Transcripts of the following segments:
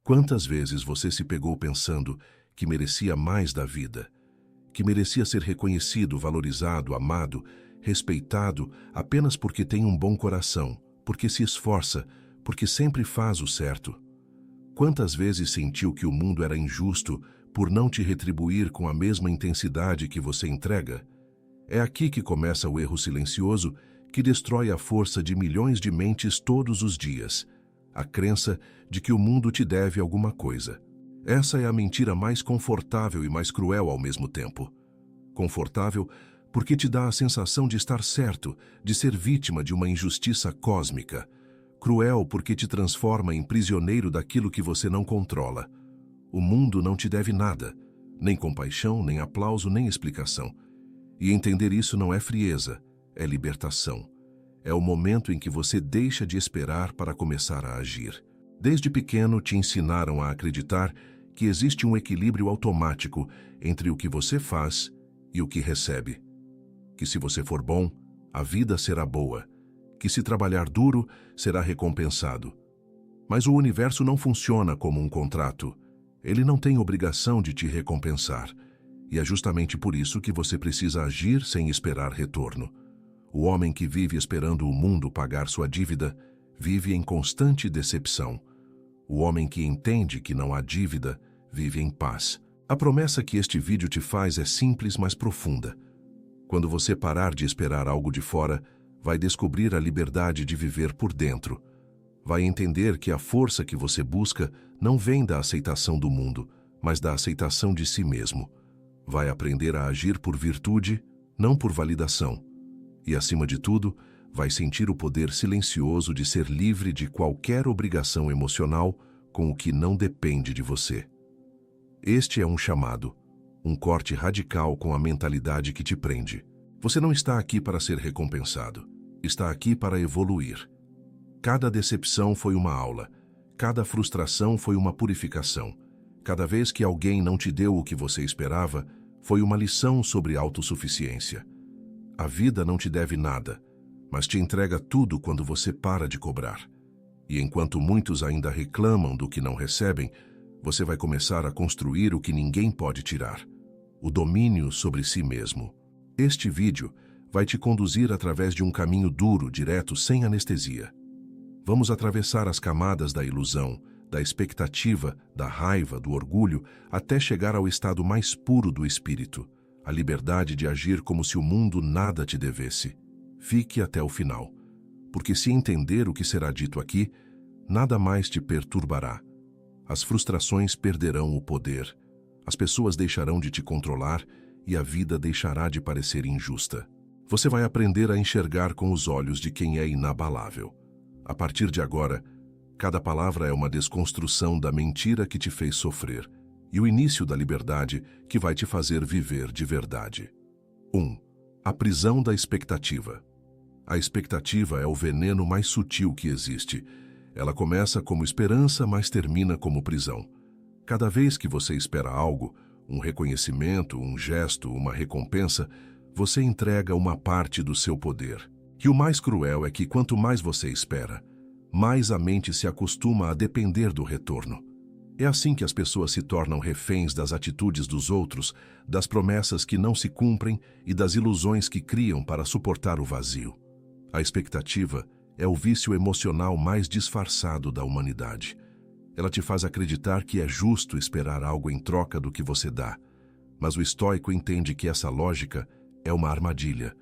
Quantas vezes você se pegou pensando que merecia mais da vida, que merecia ser reconhecido, valorizado, amado, respeitado apenas porque tem um bom coração, porque se esforça, porque sempre faz o certo? Quantas vezes sentiu que o mundo era injusto por não te retribuir com a mesma intensidade que você entrega? É aqui que começa o erro silencioso que destrói a força de milhões de mentes todos os dias. A crença de que o mundo te deve alguma coisa. Essa é a mentira mais confortável e mais cruel ao mesmo tempo. Confortável porque te dá a sensação de estar certo, de ser vítima de uma injustiça cósmica. Cruel porque te transforma em prisioneiro daquilo que você não controla. O mundo não te deve nada, nem compaixão, nem aplauso, nem explicação. E entender isso não é frieza, é libertação. É o momento em que você deixa de esperar para começar a agir. Desde pequeno te ensinaram a acreditar que existe um equilíbrio automático entre o que você faz e o que recebe. Que se você for bom, a vida será boa. Que se trabalhar duro, será recompensado. Mas o universo não funciona como um contrato. Ele não tem obrigação de te recompensar. E é justamente por isso que você precisa agir sem esperar retorno. O homem que vive esperando o mundo pagar sua dívida, vive em constante decepção. O homem que entende que não há dívida, vive em paz. A promessa que este vídeo te faz é simples, mas profunda. Quando você parar de esperar algo de fora, vai descobrir a liberdade de viver por dentro. Vai entender que a força que você busca não vem da aceitação do mundo, mas da aceitação de si mesmo. Vai aprender a agir por virtude, não por validação. E, acima de tudo, vai sentir o poder silencioso de ser livre de qualquer obrigação emocional com o que não depende de você. Este é um chamado, um corte radical com a mentalidade que te prende. Você não está aqui para ser recompensado, está aqui para evoluir. Cada decepção foi uma aula, cada frustração foi uma purificação. Cada vez que alguém não te deu o que você esperava, foi uma lição sobre autossuficiência. A vida não te deve nada, mas te entrega tudo quando você para de cobrar. E enquanto muitos ainda reclamam do que não recebem, você vai começar a construir o que ninguém pode tirar: o domínio sobre si mesmo. Este vídeo vai te conduzir através de um caminho duro, direto, sem anestesia. Vamos atravessar as camadas da ilusão, da expectativa, da raiva, do orgulho, até chegar ao estado mais puro do espírito, a liberdade de agir como se o mundo nada te devesse. Fique até o final, porque se entender o que será dito aqui, nada mais te perturbará. As frustrações perderão o poder, as pessoas deixarão de te controlar e a vida deixará de parecer injusta. Você vai aprender a enxergar com os olhos de quem é inabalável. A partir de agora, cada palavra é uma desconstrução da mentira que te fez sofrer e o início da liberdade que vai te fazer viver de verdade. 1. A prisão da expectativa. A expectativa é o veneno mais sutil que existe. Ela começa como esperança, mas termina como prisão. Cada vez que você espera algo, um reconhecimento, um gesto, uma recompensa, você entrega uma parte do seu poder. E o mais cruel é que quanto mais você espera, mais a mente se acostuma a depender do retorno. É assim que as pessoas se tornam reféns das atitudes dos outros, das promessas que não se cumprem e das ilusões que criam para suportar o vazio. A expectativa é o vício emocional mais disfarçado da humanidade. Ela te faz acreditar que é justo esperar algo em troca do que você dá. Mas o estoico entende que essa lógica é uma armadilha.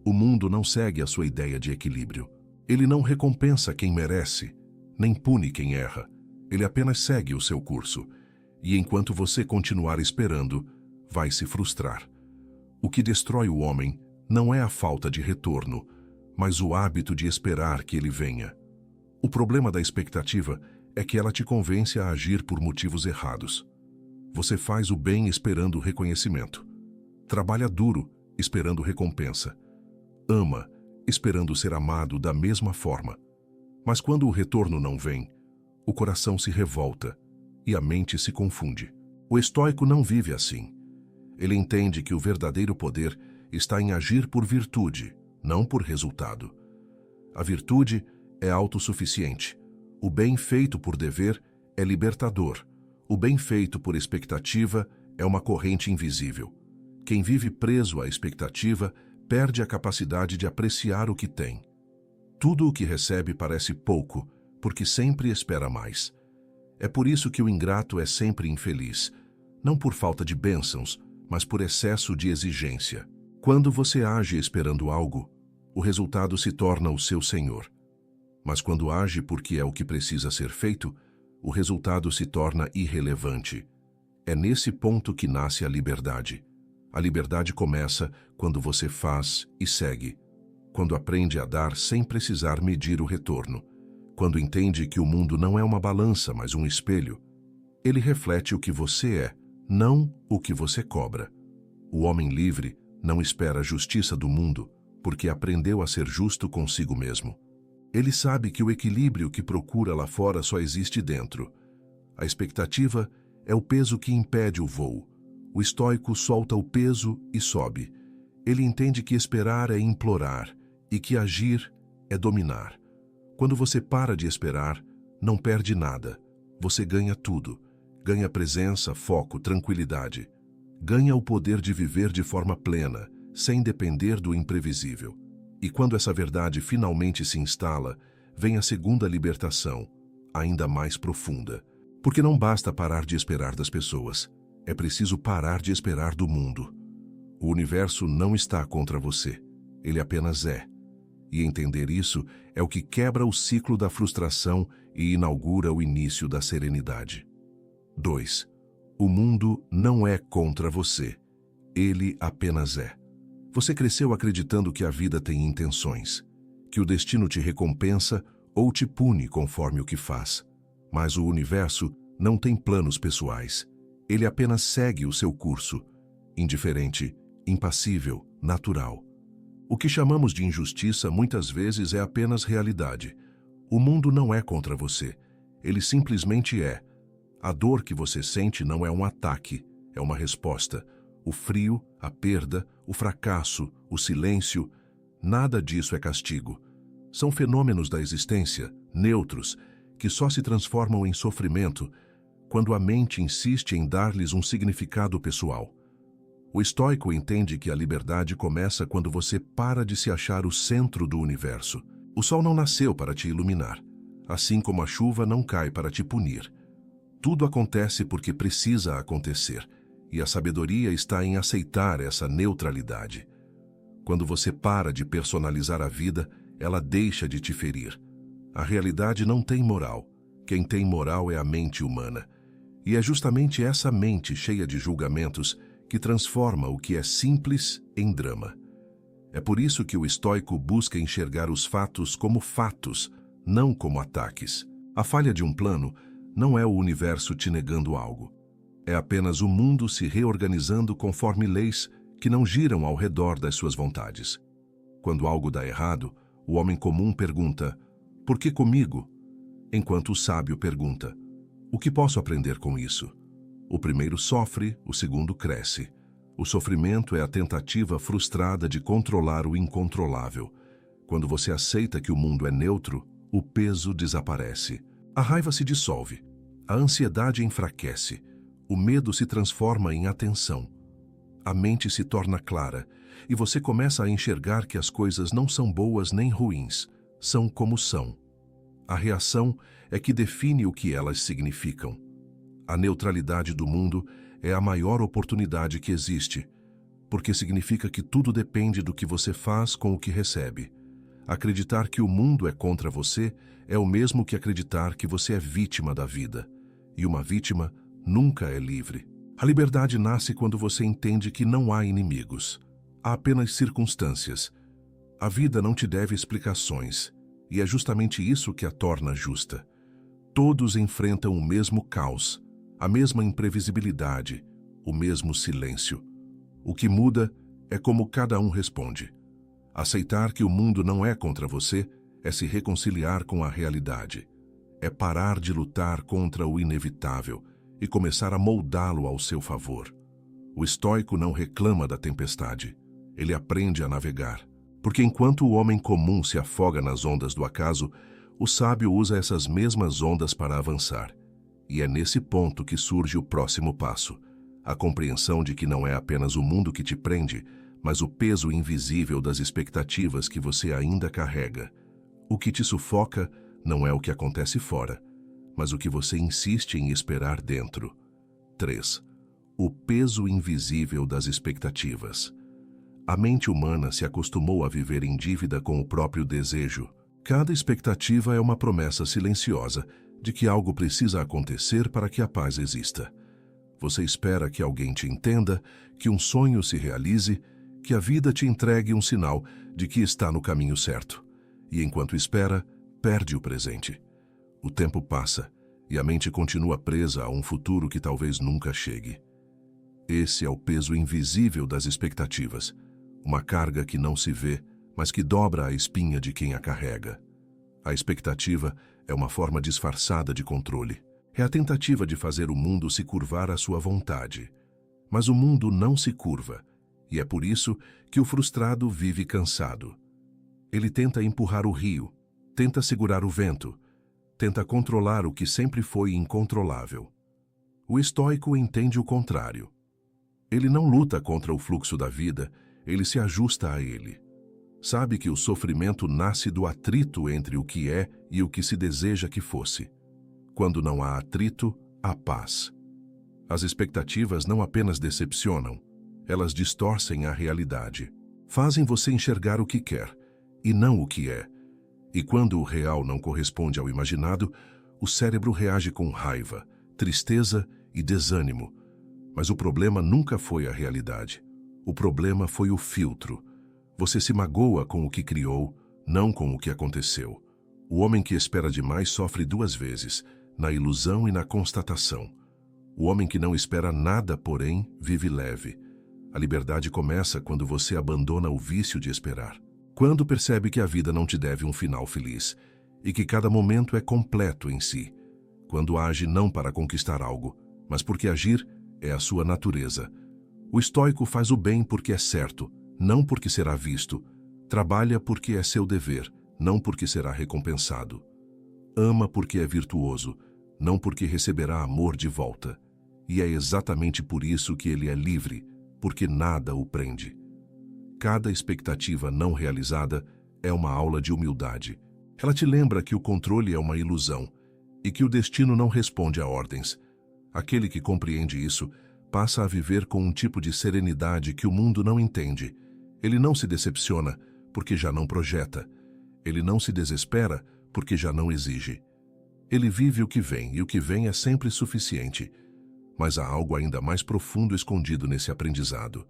O mundo não segue a sua ideia de equilíbrio. Ele não recompensa quem merece, nem pune quem erra. Ele apenas segue o seu curso. E enquanto você continuar esperando, vai se frustrar. O que destrói o homem não é a falta de retorno, mas o hábito de esperar que ele venha. O problema da expectativa é que ela te convence a agir por motivos errados. Você faz o bem esperando reconhecimento. Trabalha duro, esperando recompensa. Ama, esperando ser amado da mesma forma. Mas quando o retorno não vem, o coração se revolta e a mente se confunde. O estoico não vive assim. Ele entende que o verdadeiro poder está em agir por virtude, não por resultado. A virtude é autossuficiente. O bem feito por dever é libertador. O bem feito por expectativa é uma corrente invisível. Quem vive preso à expectativa perde a capacidade de apreciar o que tem. Tudo o que recebe parece pouco, porque sempre espera mais. É por isso que o ingrato é sempre infeliz, não por falta de bênçãos, mas por excesso de exigência. Quando você age esperando algo, o resultado se torna o seu senhor. Mas quando age porque é o que precisa ser feito, o resultado se torna irrelevante. É nesse ponto que nasce a liberdade. A liberdade começa quando você faz e segue, quando aprende a dar sem precisar medir o retorno, quando entende que o mundo não é uma balança, mas um espelho. Ele reflete o que você é, não o que você cobra. O homem livre não espera a justiça do mundo, porque aprendeu a ser justo consigo mesmo. Ele sabe que o equilíbrio que procura lá fora só existe dentro. A expectativa é o peso que impede o voo. O estoico solta o peso e sobe. Ele entende que esperar é implorar e que agir é dominar. Quando você para de esperar, não perde nada. Você ganha tudo. Ganha presença, foco, tranquilidade. Ganha o poder de viver de forma plena, sem depender do imprevisível. E quando essa verdade finalmente se instala, vem a segunda libertação, ainda mais profunda. Porque não basta parar de esperar das pessoas. É preciso parar de esperar do mundo. O universo não está contra você. Ele apenas é. E entender isso é o que quebra o ciclo da frustração e inaugura o início da serenidade. 2. O mundo não é contra você. Ele apenas é. Você cresceu acreditando que a vida tem intenções, que o destino te recompensa ou te pune conforme o que faz. Mas o universo não tem planos pessoais. Ele apenas segue o seu curso, indiferente, impassível, natural. O que chamamos de injustiça muitas vezes é apenas realidade. O mundo não é contra você. Ele simplesmente é. A dor que você sente não é um ataque, é uma resposta. O frio, a perda, o fracasso, o silêncio, nada disso é castigo. São fenômenos da existência, neutros, que só se transformam em sofrimento quando a mente insiste em dar-lhes um significado pessoal. O estoico entende que a liberdade começa quando você para de se achar o centro do universo. O sol não nasceu para te iluminar, assim como a chuva não cai para te punir. Tudo acontece porque precisa acontecer. E a sabedoria está em aceitar essa neutralidade. Quando você para de personalizar a vida, ela deixa de te ferir. A realidade não tem moral. Quem tem moral é a mente humana. E é justamente essa mente cheia de julgamentos que transforma o que é simples em drama. É por isso que o estoico busca enxergar os fatos como fatos, não como ataques. A falha de um plano não é o universo te negando algo. É apenas o mundo se reorganizando conforme leis que não giram ao redor das suas vontades. Quando algo dá errado, o homem comum pergunta, por que comigo? Enquanto o sábio pergunta, o que posso aprender com isso? O primeiro sofre, o segundo cresce. O sofrimento é a tentativa frustrada de controlar o incontrolável. Quando você aceita que o mundo é neutro, o peso desaparece. A raiva se dissolve. A ansiedade enfraquece. O medo se transforma em atenção. A mente se torna clara e você começa a enxergar que as coisas não são boas nem ruins, são como são. A reação é que define o que elas significam. A neutralidade do mundo é a maior oportunidade que existe, porque significa que tudo depende do que você faz com o que recebe. Acreditar que o mundo é contra você é o mesmo que acreditar que você é vítima da vida. E uma vítima nunca é livre. A liberdade nasce quando você entende que não há inimigos. Há apenas circunstâncias. A vida não te deve explicações, e é justamente isso que a torna justa. Todos enfrentam o mesmo caos, a mesma imprevisibilidade, o mesmo silêncio. O que muda é como cada um responde. Aceitar que o mundo não é contra você é se reconciliar com a realidade. É parar de lutar contra o inevitável e começar a moldá-lo ao seu favor. O estoico não reclama da tempestade. Ele aprende a navegar. Porque enquanto o homem comum se afoga nas ondas do acaso, o sábio usa essas mesmas ondas para avançar. E é nesse ponto que surge o próximo passo: a compreensão de que não é apenas o mundo que te prende, mas o peso invisível das expectativas que você ainda carrega. O que te sufoca não é o que acontece fora, mas o que você insiste em esperar dentro. 3. O peso invisível das expectativas. A mente humana se acostumou a viver em dívida com o próprio desejo. Cada expectativa é uma promessa silenciosa de que algo precisa acontecer para que a paz exista. Você espera que alguém te entenda, que um sonho se realize, que a vida te entregue um sinal de que está no caminho certo. E enquanto espera, perde o presente. O tempo passa e a mente continua presa a um futuro que talvez nunca chegue. Esse é o peso invisível das expectativas, uma carga que não se vê, mas que dobra a espinha de quem a carrega. A expectativa é uma forma disfarçada de controle. É a tentativa de fazer o mundo se curvar à sua vontade. Mas o mundo não se curva, e é por isso que o frustrado vive cansado. Ele tenta empurrar o rio, tenta segurar o vento, tenta controlar o que sempre foi incontrolável. O estoico entende o contrário. Ele não luta contra o fluxo da vida, ele se ajusta a ele. Sabe que o sofrimento nasce do atrito entre o que é e o que se deseja que fosse. Quando não há atrito, há paz. As expectativas não apenas decepcionam, elas distorcem a realidade. Fazem você enxergar o que quer, e não o que é. E quando o real não corresponde ao imaginado, o cérebro reage com raiva, tristeza e desânimo. Mas o problema nunca foi a realidade. O problema foi o filtro. Você se magoa com o que criou, não com o que aconteceu. O homem que espera demais sofre duas vezes, na ilusão e na constatação. O homem que não espera nada, porém, vive leve. A liberdade começa quando você abandona o vício de esperar. Quando percebe que a vida não te deve um final feliz e que cada momento é completo em si. Quando age não para conquistar algo, mas porque agir é a sua natureza. O estoico faz o bem porque é certo, não porque será visto. Trabalha porque é seu dever, não porque será recompensado. Ama porque é virtuoso, não porque receberá amor de volta. E é exatamente por isso que ele é livre, porque nada o prende. Cada expectativa não realizada é uma aula de humildade. Ela te lembra que o controle é uma ilusão e que o destino não responde a ordens. Aquele que compreende isso passa a viver com um tipo de serenidade que o mundo não entende. Ele não se decepciona porque já não projeta. Ele não se desespera porque já não exige. Ele vive o que vem, e o que vem é sempre suficiente. Mas há algo ainda mais profundo escondido nesse aprendizado.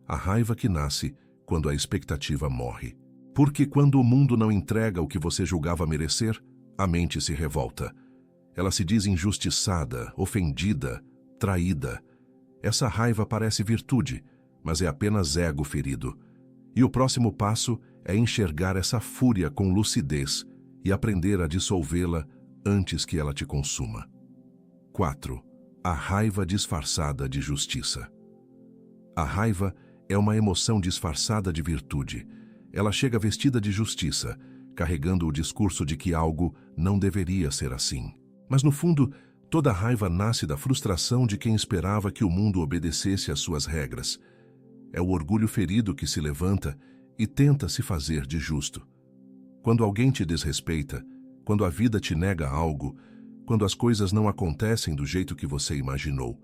A raiva que nasce quando a expectativa morre. Porque quando o mundo não entrega o que você julgava merecer, a mente se revolta. Ela se diz injustiçada, ofendida, traída. Essa raiva parece virtude, mas é apenas ego ferido. E o próximo passo é enxergar essa fúria com lucidez e aprender a dissolvê-la antes que ela te consuma. 4. A raiva disfarçada de justiça. A raiva é uma emoção disfarçada de virtude. Ela chega vestida de justiça, carregando o discurso de que algo não deveria ser assim. Mas no fundo, toda raiva nasce da frustração de quem esperava que o mundo obedecesse às suas regras. É o orgulho ferido que se levanta e tenta se fazer de justo. Quando alguém te desrespeita, quando a vida te nega algo, quando as coisas não acontecem do jeito que você imaginou,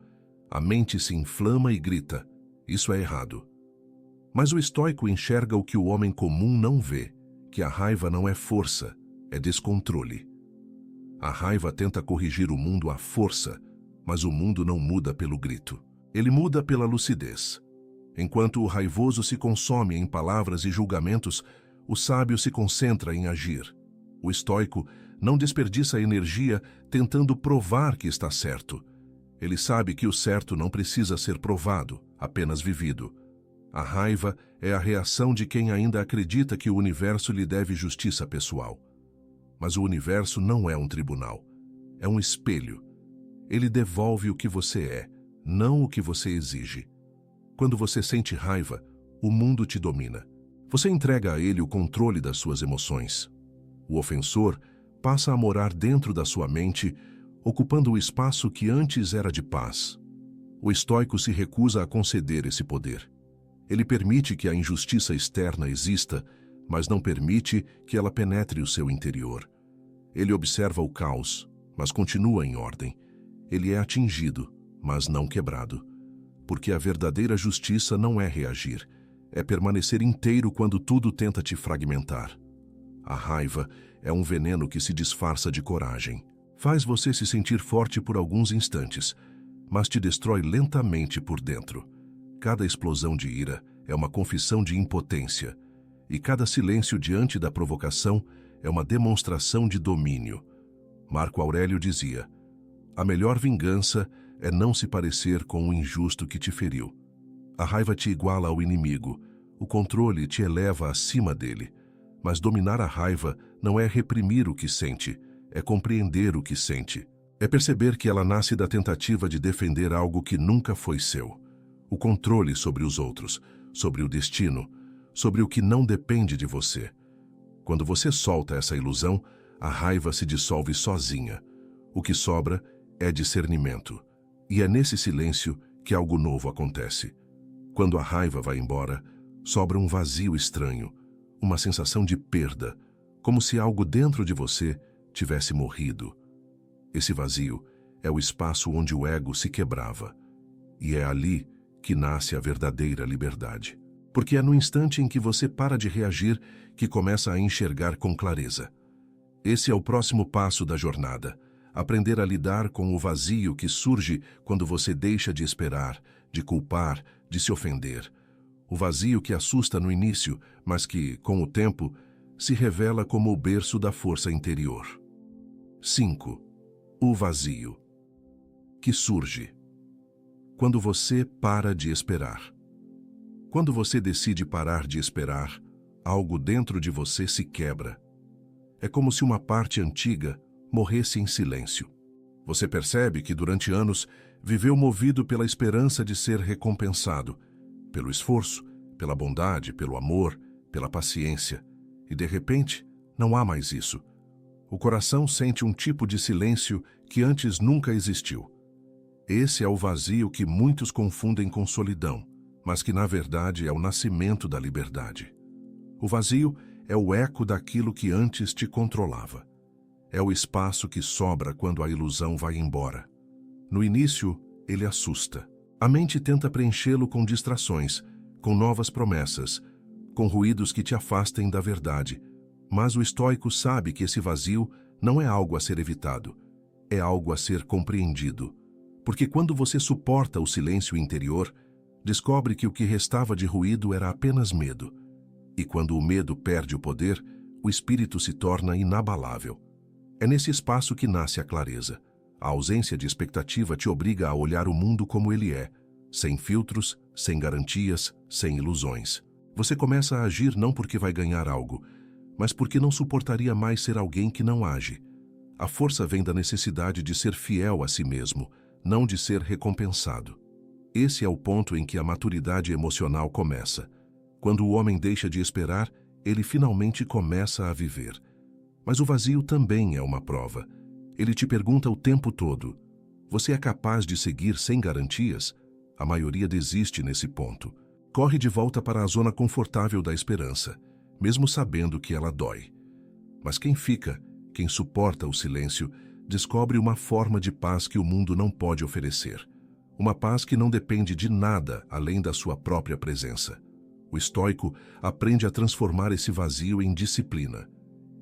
a mente se inflama e grita: isso é errado. Mas o estoico enxerga o que o homem comum não vê, que a raiva não é força, é descontrole. A raiva tenta corrigir o mundo à força, mas o mundo não muda pelo grito. Ele muda pela lucidez. Enquanto o raivoso se consome em palavras e julgamentos, o sábio se concentra em agir. O estoico não desperdiça energia tentando provar que está certo. Ele sabe que o certo não precisa ser provado, apenas vivido. A raiva é a reação de quem ainda acredita que o universo lhe deve justiça pessoal. Mas o universo não é um tribunal, é um espelho. Ele devolve o que você é, não o que você exige. Quando você sente raiva, o mundo te domina. Você entrega a ele o controle das suas emoções. O ofensor passa a morar dentro da sua mente, ocupando o espaço que antes era de paz. O estoico se recusa a conceder esse poder. Ele permite que a injustiça externa exista, mas não permite que ela penetre o seu interior. Ele observa o caos, mas continua em ordem. Ele é atingido, mas não quebrado. Porque a verdadeira justiça não é reagir, é permanecer inteiro quando tudo tenta te fragmentar. A raiva é um veneno que se disfarça de coragem. Faz você se sentir forte por alguns instantes, mas te destrói lentamente por dentro. Cada explosão de ira é uma confissão de impotência, e cada silêncio diante da provocação é uma demonstração de domínio. Marco Aurélio dizia: a melhor vingança é não se parecer com o injusto que te feriu. A raiva te iguala ao inimigo, o controle te eleva acima dele. Mas dominar a raiva não é reprimir o que sente, é compreender o que sente. É perceber que ela nasce da tentativa de defender algo que nunca foi seu. O controle sobre os outros, sobre o destino, sobre o que não depende de você. Quando você solta essa ilusão, a raiva se dissolve sozinha. O que sobra é discernimento. E é nesse silêncio que algo novo acontece. Quando a raiva vai embora, sobra um vazio estranho, uma sensação de perda, como se algo dentro de você tivesse morrido. Esse vazio é o espaço onde o ego se quebrava. E é ali que nasce a verdadeira liberdade. Porque é no instante em que você para de reagir que começa a enxergar com clareza. Esse é o próximo passo da jornada. Aprender a lidar com o vazio que surge quando você deixa de esperar, de culpar, de se ofender. O vazio que assusta no início, mas que, com o tempo, se revela como o berço da força interior. 5. O vazio. Que surge quando você para de esperar. Quando você decide parar de esperar, algo dentro de você se quebra. É como se uma parte antiga morresse em silêncio. Você percebe que durante anos viveu movido pela esperança de ser recompensado, pelo esforço, pela bondade, pelo amor, pela paciência. E de repente, não há mais isso. O coração sente um tipo de silêncio que antes nunca existiu. Esse é o vazio que muitos confundem com solidão, mas que na verdade é o nascimento da liberdade. O vazio é o eco daquilo que antes te controlava. É o espaço que sobra quando a ilusão vai embora. No início, ele assusta. A mente tenta preenchê-lo com distrações, com novas promessas, com ruídos que te afastem da verdade. Mas o estoico sabe que esse vazio não é algo a ser evitado, é algo a ser compreendido. Porque quando você suporta o silêncio interior, descobre que o que restava de ruído era apenas medo. E quando o medo perde o poder, o espírito se torna inabalável. É nesse espaço que nasce a clareza. A ausência de expectativa te obriga a olhar o mundo como ele é, sem filtros, sem garantias, sem ilusões. Você começa a agir não porque vai ganhar algo, mas porque não suportaria mais ser alguém que não age. A força vem da necessidade de ser fiel a si mesmo, não de ser recompensado. Esse é o ponto em que a maturidade emocional começa. Quando o homem deixa de esperar, ele finalmente começa a viver. Mas o vazio também é uma prova. Ele te pergunta o tempo todo: você é capaz de seguir sem garantias? A maioria desiste nesse ponto. Corre de volta para a zona confortável da esperança, mesmo sabendo que ela dói. Mas quem fica, quem suporta o silêncio, descobre uma forma de paz que o mundo não pode oferecer. Uma paz que não depende de nada além da sua própria presença. O estoico aprende a transformar esse vazio em disciplina.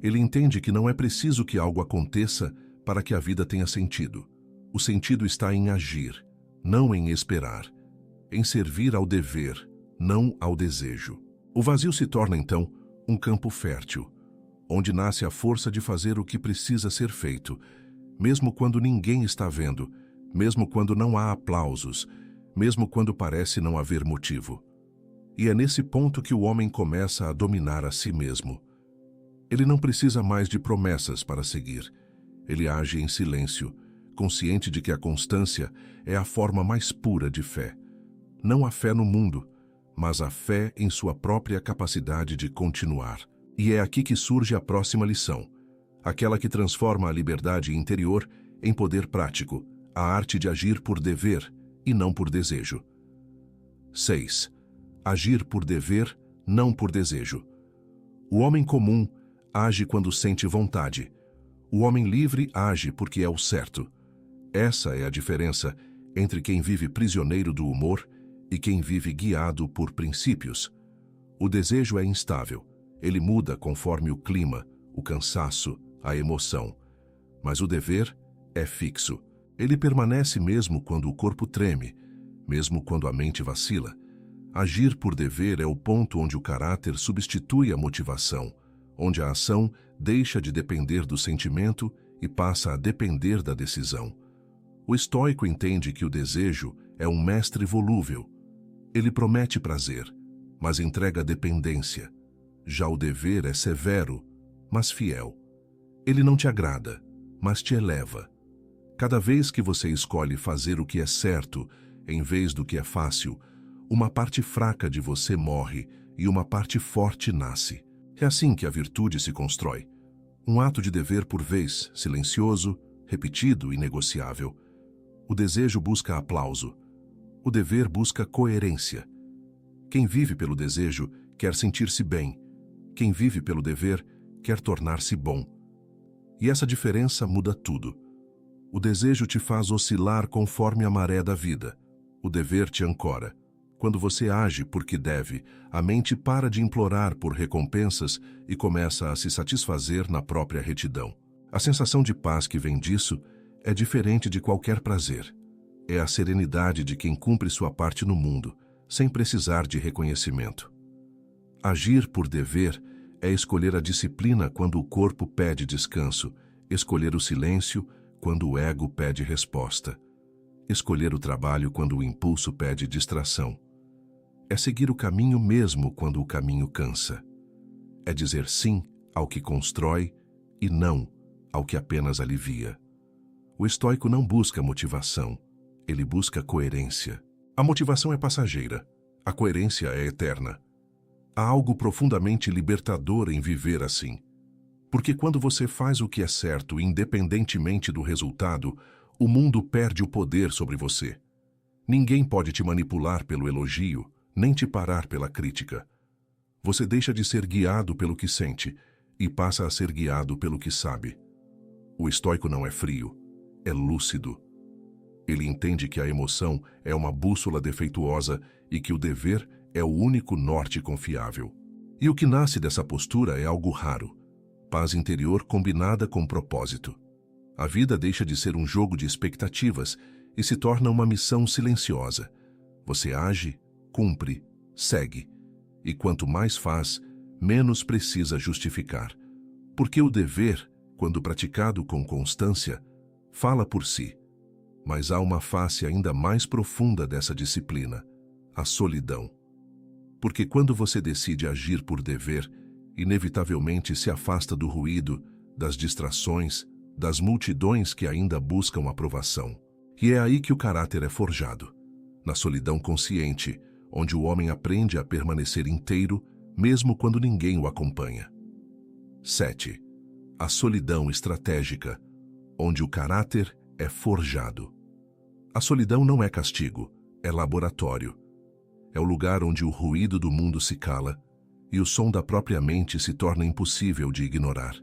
Ele entende que não é preciso que algo aconteça para que a vida tenha sentido. O sentido está em agir, não em esperar. Em servir ao dever, não ao desejo. O vazio se torna, então, um campo fértil, onde nasce a força de fazer o que precisa ser feito, mesmo quando ninguém está vendo, mesmo quando não há aplausos, mesmo quando parece não haver motivo. E é nesse ponto que o homem começa a dominar a si mesmo. Ele não precisa mais de promessas para seguir. Ele age em silêncio, consciente de que a constância é a forma mais pura de fé. Não a fé no mundo, mas a fé em sua própria capacidade de continuar. E é aqui que surge a próxima lição, aquela que transforma a liberdade interior em poder prático, a arte de agir por dever e não por desejo. 6. Agir por dever, não por desejo. O homem comum age quando sente vontade. O homem livre age porque é o certo. Essa é a diferença entre quem vive prisioneiro do humor e quem vive guiado por princípios. O desejo é instável. Ele muda conforme o clima, o cansaço, a emoção. Mas o dever é fixo. Ele permanece mesmo quando o corpo treme, mesmo quando a mente vacila. Agir por dever é o ponto onde o caráter substitui a motivação, onde a ação deixa de depender do sentimento e passa a depender da decisão. O estoico entende que o desejo é um mestre volúvel. Ele promete prazer, mas entrega dependência. Já o dever é severo, mas fiel. Ele não te agrada, mas te eleva. Cada vez que você escolhe fazer o que é certo, em vez do que é fácil, uma parte fraca de você morre e uma parte forte nasce. É assim que a virtude se constrói. Um ato de dever por vez, silencioso, repetido e negociável. O desejo busca aplauso. O dever busca coerência. Quem vive pelo desejo quer sentir-se bem. Quem vive pelo dever quer tornar-se bom. E essa diferença muda tudo. O desejo te faz oscilar conforme a maré da vida. O dever te ancora. Quando você age porque deve, a mente para de implorar por recompensas e começa a se satisfazer na própria retidão. A sensação de paz que vem disso é diferente de qualquer prazer. É a serenidade de quem cumpre sua parte no mundo, sem precisar de reconhecimento. Agir por dever é escolher a disciplina quando o corpo pede descanso, escolher o silêncio quando o ego pede resposta, escolher o trabalho quando o impulso pede distração. É seguir o caminho mesmo quando o caminho cansa. É dizer sim ao que constrói e não ao que apenas alivia. O estoico não busca motivação, ele busca coerência. A motivação é passageira, a coerência é eterna. Há algo profundamente libertador em viver assim. Porque quando você faz o que é certo, independentemente do resultado, o mundo perde o poder sobre você. Ninguém pode te manipular pelo elogio, nem te parar pela crítica. Você deixa de ser guiado pelo que sente e passa a ser guiado pelo que sabe. O estoico não é frio, é lúcido. Ele entende que a emoção é uma bússola defeituosa e que o dever é o único norte confiável. E o que nasce dessa postura é algo raro: paz interior combinada com propósito. A vida deixa de ser um jogo de expectativas e se torna uma missão silenciosa. Você age, cumpre, segue. E quanto mais faz, menos precisa justificar. Porque o dever, quando praticado com constância, fala por si. Mas há uma face ainda mais profunda dessa disciplina: a solidão. Porque quando você decide agir por dever, inevitavelmente se afasta do ruído, das distrações, das multidões que ainda buscam aprovação. E é aí que o caráter é forjado, na solidão consciente, onde o homem aprende a permanecer inteiro, mesmo quando ninguém o acompanha. 7. A solidão estratégica, onde o caráter é forjado. A solidão não é castigo, é laboratório. É o lugar onde o ruído do mundo se cala e o som da própria mente se torna impossível de ignorar.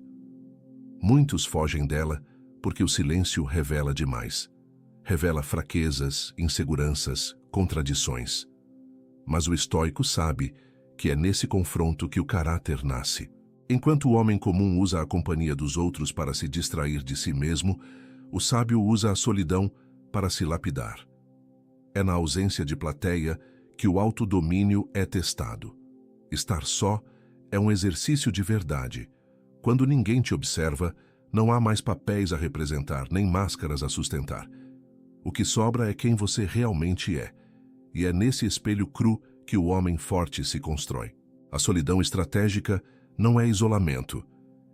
Muitos fogem dela porque o silêncio revela demais. Revela fraquezas, inseguranças, contradições. Mas o estoico sabe que é nesse confronto que o caráter nasce. Enquanto o homem comum usa a companhia dos outros para se distrair de si mesmo, o sábio usa a solidão para se lapidar. É na ausência de plateia que o autodomínio é testado. Estar só é um exercício de verdade. Quando ninguém te observa, não há mais papéis a representar, nem máscaras a sustentar. O que sobra é quem você realmente é. E é nesse espelho cru que o homem forte se constrói. A solidão estratégica não é isolamento,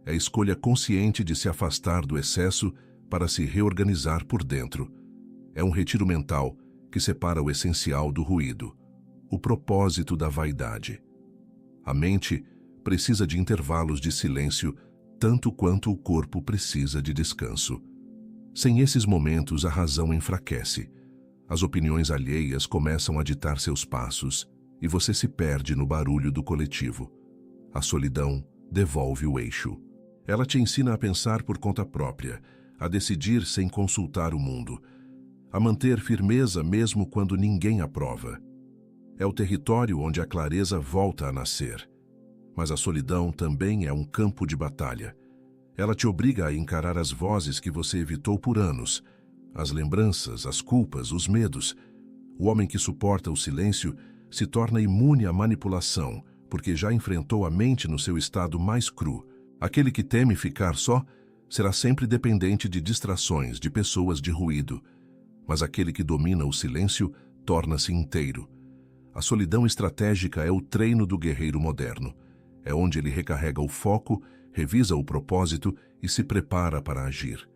é escolha consciente de se afastar do excesso para se reorganizar por dentro. É um retiro mental que separa o essencial do ruído, o propósito da vaidade. A mente precisa de intervalos de silêncio tanto quanto o corpo precisa de descanso. Sem esses momentos, a razão enfraquece. As opiniões alheias começam a ditar seus passos e você se perde no barulho do coletivo. A solidão devolve o eixo. Ela te ensina a pensar por conta própria, a decidir sem consultar o mundo, a manter firmeza mesmo quando ninguém aprova. É o território onde a clareza volta a nascer. Mas a solidão também é um campo de batalha. Ela te obriga a encarar as vozes que você evitou por anos, as lembranças, as culpas, os medos. O homem que suporta o silêncio se torna imune à manipulação, porque já enfrentou a mente no seu estado mais cru. Aquele que teme ficar só será sempre dependente de distrações, de pessoas, de ruído. Mas aquele que domina o silêncio torna-se inteiro. A solidão estratégica é o treino do guerreiro moderno. É onde ele recarrega o foco, revisa o propósito e se prepara para agir.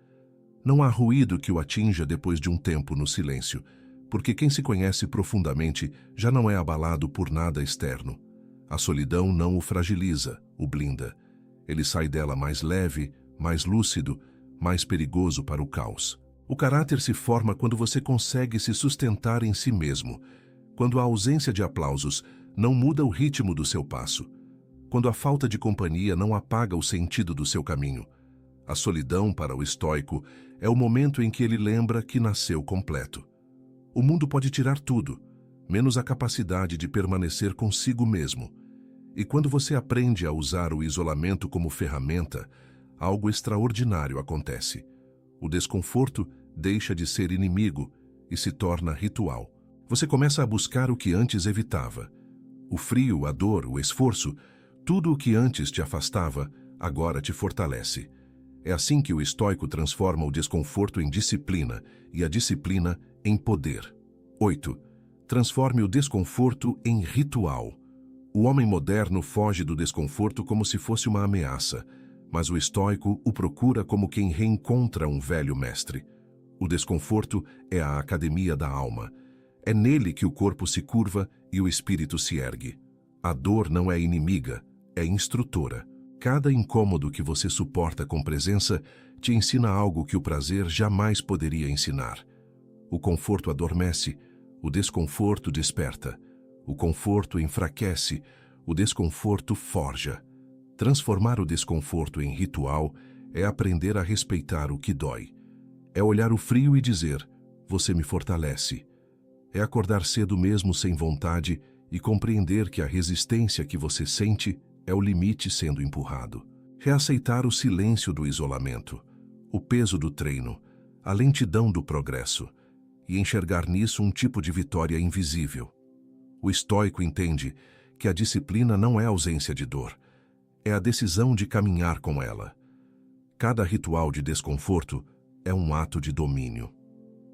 Não há ruído que o atinja depois de um tempo no silêncio, porque quem se conhece profundamente já não é abalado por nada externo. A solidão não o fragiliza, o blinda. Ele sai dela mais leve, mais lúcido, mais perigoso para o caos. O caráter se forma quando você consegue se sustentar em si mesmo, quando a ausência de aplausos não muda o ritmo do seu passo, quando a falta de companhia não apaga o sentido do seu caminho. A solidão, para o estoico, é o momento em que ele lembra que nasceu completo. O mundo pode tirar tudo, menos a capacidade de permanecer consigo mesmo. E quando você aprende a usar o isolamento como ferramenta, algo extraordinário acontece. O desconforto deixa de ser inimigo e se torna ritual. Você começa a buscar o que antes evitava. O frio, a dor, o esforço, tudo o que antes te afastava, agora te fortalece. É assim que o estoico transforma o desconforto em disciplina e a disciplina em poder. 8. Transforme o desconforto em ritual. O homem moderno foge do desconforto como se fosse uma ameaça, mas o estoico o procura como quem reencontra um velho mestre. O desconforto é a academia da alma. É nele que o corpo se curva e o espírito se ergue. A dor não é inimiga, é instrutora. Cada incômodo que você suporta com presença te ensina algo que o prazer jamais poderia ensinar. O conforto adormece, o desconforto desperta. O conforto enfraquece, o desconforto forja. Transformar o desconforto em ritual é aprender a respeitar o que dói. É olhar o frio e dizer, você me fortalece. É acordar cedo mesmo sem vontade e compreender que a resistência que você sente é o limite sendo empurrado. Reaceitar o silêncio do isolamento, o peso do treino, a lentidão do progresso, e enxergar nisso um tipo de vitória invisível. O estoico entende que a disciplina não é ausência de dor, é a decisão de caminhar com ela. Cada ritual de desconforto é um ato de domínio.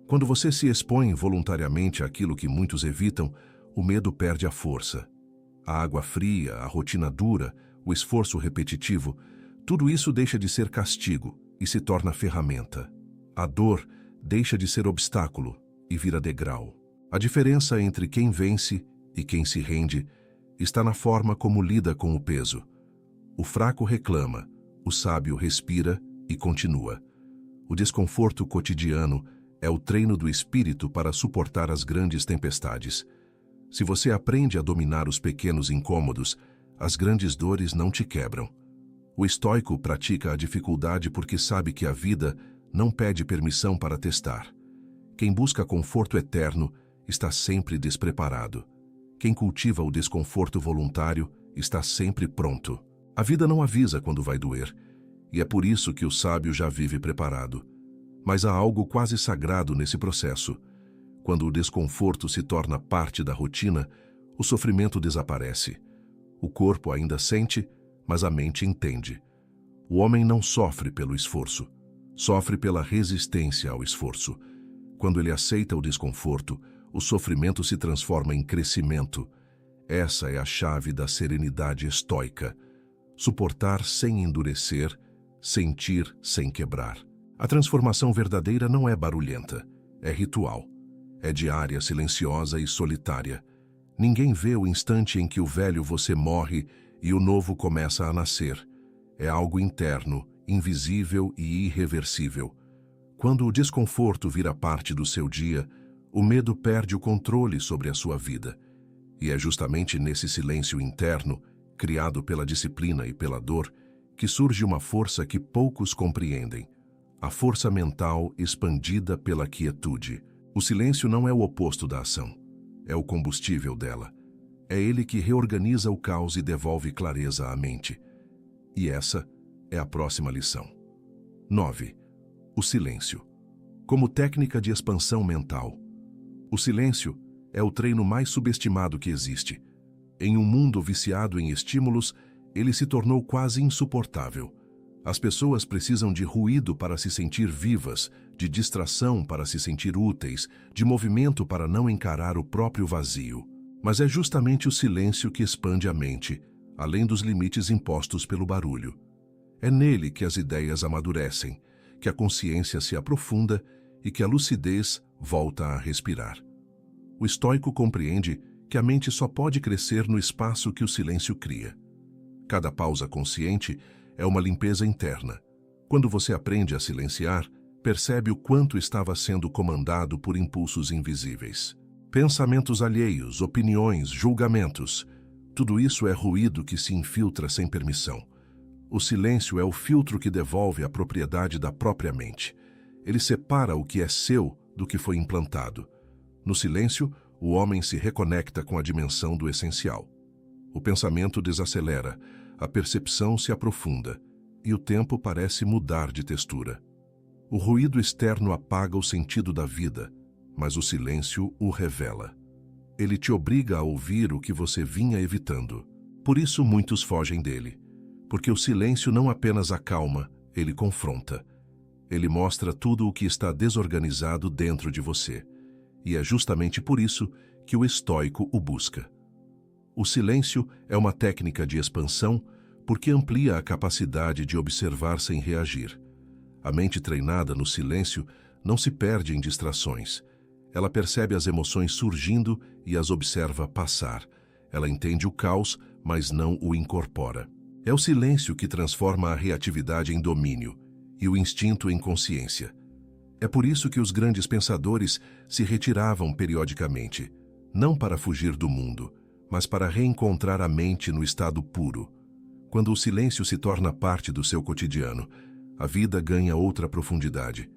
Quando você se expõe voluntariamente àquilo que muitos evitam, o medo perde a força. A água fria, a rotina dura, o esforço repetitivo, tudo isso deixa de ser castigo e se torna ferramenta. A dor deixa de ser obstáculo e vira degrau. A diferença entre quem vence e quem se rende está na forma como lida com o peso. O fraco reclama, o sábio respira e continua. O desconforto cotidiano é o treino do espírito para suportar as grandes tempestades. Se você aprende a dominar os pequenos incômodos, as grandes dores não te quebram. O estoico pratica a dificuldade porque sabe que a vida não pede permissão para testar. Quem busca conforto eterno está sempre despreparado. Quem cultiva o desconforto voluntário está sempre pronto. A vida não avisa quando vai doer, e é por isso que o sábio já vive preparado. Mas há algo quase sagrado nesse processo. Quando o desconforto se torna parte da rotina, o sofrimento desaparece. O corpo ainda sente, mas a mente entende. O homem não sofre pelo esforço, sofre pela resistência ao esforço. Quando ele aceita o desconforto, o sofrimento se transforma em crescimento. Essa é a chave da serenidade estoica. Suportar sem endurecer, sentir sem quebrar. A transformação verdadeira não é barulhenta, é ritual. É diária, silenciosa e solitária. Ninguém vê o instante em que o velho você morre e o novo começa a nascer. É algo interno, invisível e irreversível. Quando o desconforto vira parte do seu dia, o medo perde o controle sobre a sua vida. E é justamente nesse silêncio interno, criado pela disciplina e pela dor, que surge uma força que poucos compreendem, a força mental expandida pela quietude. O silêncio não é o oposto da ação, é o combustível dela. É ele que reorganiza o caos e devolve clareza à mente. E essa é a próxima lição. 9. O silêncio. Como técnica de expansão mental. O silêncio é o treino mais subestimado que existe. Em um mundo viciado em estímulos, ele se tornou quase insuportável. As pessoas precisam de ruído para se sentir vivas, de distração para se sentir úteis, de movimento para não encarar o próprio vazio. Mas é justamente o silêncio que expande a mente, além dos limites impostos pelo barulho. É nele que as ideias amadurecem, que a consciência se aprofunda e que a lucidez volta a respirar. O estoico compreende que a mente só pode crescer no espaço que o silêncio cria. Cada pausa consciente é uma limpeza interna. Quando você aprende a silenciar, percebe o quanto estava sendo comandado por impulsos invisíveis. Pensamentos alheios, opiniões, julgamentos. Tudo isso é ruído que se infiltra sem permissão. O silêncio é o filtro que devolve a propriedade da própria mente. Ele separa o que é seu do que foi implantado. No silêncio, o homem se reconecta com a dimensão do essencial. O pensamento desacelera, a percepção se aprofunda e o tempo parece mudar de textura. O ruído externo apaga o sentido da vida, mas o silêncio o revela. Ele te obriga a ouvir o que você vinha evitando. Por isso muitos fogem dele, porque o silêncio não apenas acalma, ele confronta. Ele mostra tudo o que está desorganizado dentro de você. E é justamente por isso que o estoico o busca. O silêncio é uma técnica de expansão porque amplia a capacidade de observar sem reagir. A mente treinada no silêncio não se perde em distrações. Ela percebe as emoções surgindo e as observa passar. Ela entende o caos, mas não o incorpora. É o silêncio que transforma a reatividade em domínio e o instinto em consciência. É por isso que os grandes pensadores se retiravam periodicamente, não para fugir do mundo, mas para reencontrar a mente no estado puro. Quando o silêncio se torna parte do seu cotidiano, a vida ganha outra profundidade.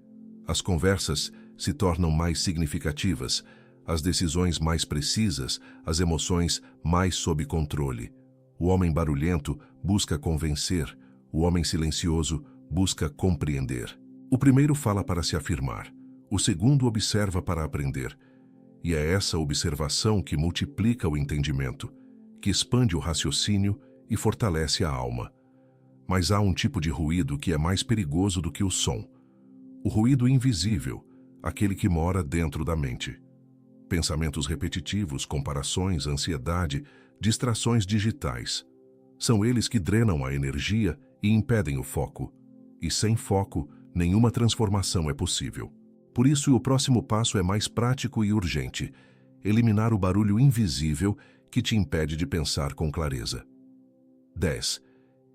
As conversas se tornam mais significativas, as decisões mais precisas, as emoções mais sob controle. O homem barulhento busca convencer, o homem silencioso busca compreender. O primeiro fala para se afirmar, o segundo observa para aprender. E é essa observação que multiplica o entendimento, que expande o raciocínio e fortalece a alma. Mas há um tipo de ruído que é mais perigoso do que o som. O ruído invisível, aquele que mora dentro da mente. Pensamentos repetitivos, comparações, ansiedade, distrações digitais. São eles que drenam a energia e impedem o foco. E sem foco, nenhuma transformação é possível. Por isso, o próximo passo é mais prático e urgente: eliminar o barulho invisível que te impede de pensar com clareza. 10.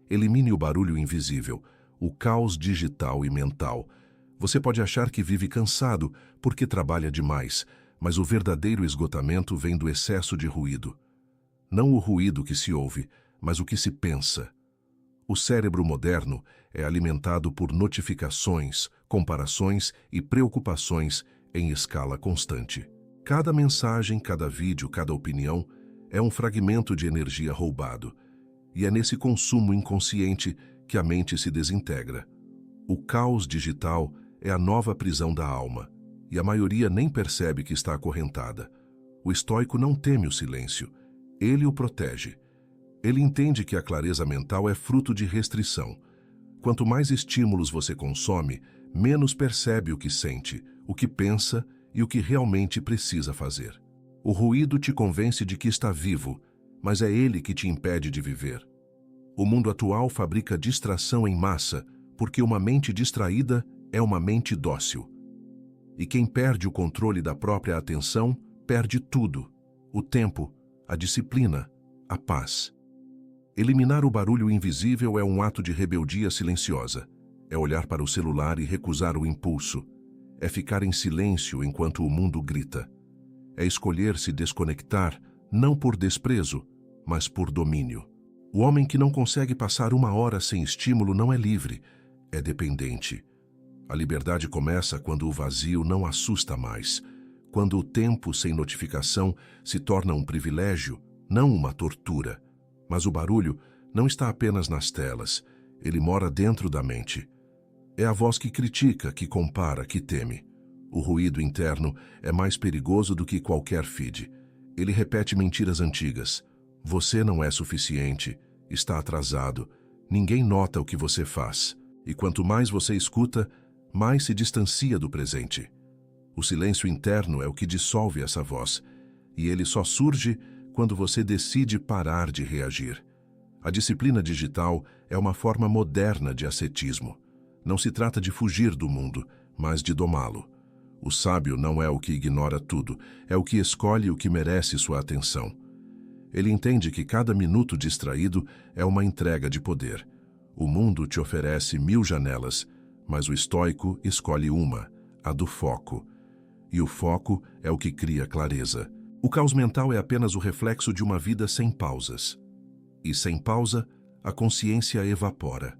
Elimine o barulho invisível, o caos digital e mental. Você pode achar que vive cansado porque trabalha demais, mas o verdadeiro esgotamento vem do excesso de ruído. Não o ruído que se ouve, mas o que se pensa. O cérebro moderno é alimentado por notificações, comparações e preocupações em escala constante. Cada mensagem, cada vídeo, cada opinião é um fragmento de energia roubado. E é nesse consumo inconsciente que a mente se desintegra. O caos digital é a nova prisão da alma, e a maioria nem percebe que está acorrentada. O estoico não teme o silêncio, ele o protege. Ele entende que a clareza mental é fruto de restrição. Quanto mais estímulos você consome, menos percebe o que sente, o que pensa e o que realmente precisa fazer. O ruído te convence de que está vivo, mas é ele que te impede de viver. O mundo atual fabrica distração em massa, porque uma mente distraída é uma mente dócil. E quem perde o controle da própria atenção, perde tudo: o tempo, a disciplina, a paz. Eliminar o barulho invisível é um ato de rebeldia silenciosa. É olhar para o celular e recusar o impulso. é ficar em silêncio enquanto o mundo grita. É escolher se desconectar, não por desprezo, mas por domínio. O homem que não consegue passar 1 hora sem estímulo não é livre, é dependente. A liberdade começa quando o vazio não assusta mais, quando o tempo sem notificação se torna um privilégio, não uma tortura. Mas o barulho não está apenas nas telas, ele mora dentro da mente. É a voz que critica, que compara, que teme. O ruído interno é mais perigoso do que qualquer feed. Ele repete mentiras antigas. Você não é suficiente, está atrasado, ninguém nota o que você faz. E quanto mais você escuta, mais se distancia do presente. O silêncio interno é o que dissolve essa voz, e ele só surge quando você decide parar de reagir. A disciplina digital é uma forma moderna de ascetismo. Não se trata de fugir do mundo, mas de domá-lo. O sábio não é o que ignora tudo, é o que escolhe o que merece sua atenção. Ele entende que cada minuto distraído é uma entrega de poder. O mundo te oferece 1000 janelas, mas o estoico escolhe uma, a do foco. E o foco é o que cria clareza. O caos mental é apenas o reflexo de uma vida sem pausas. E sem pausa, a consciência evapora.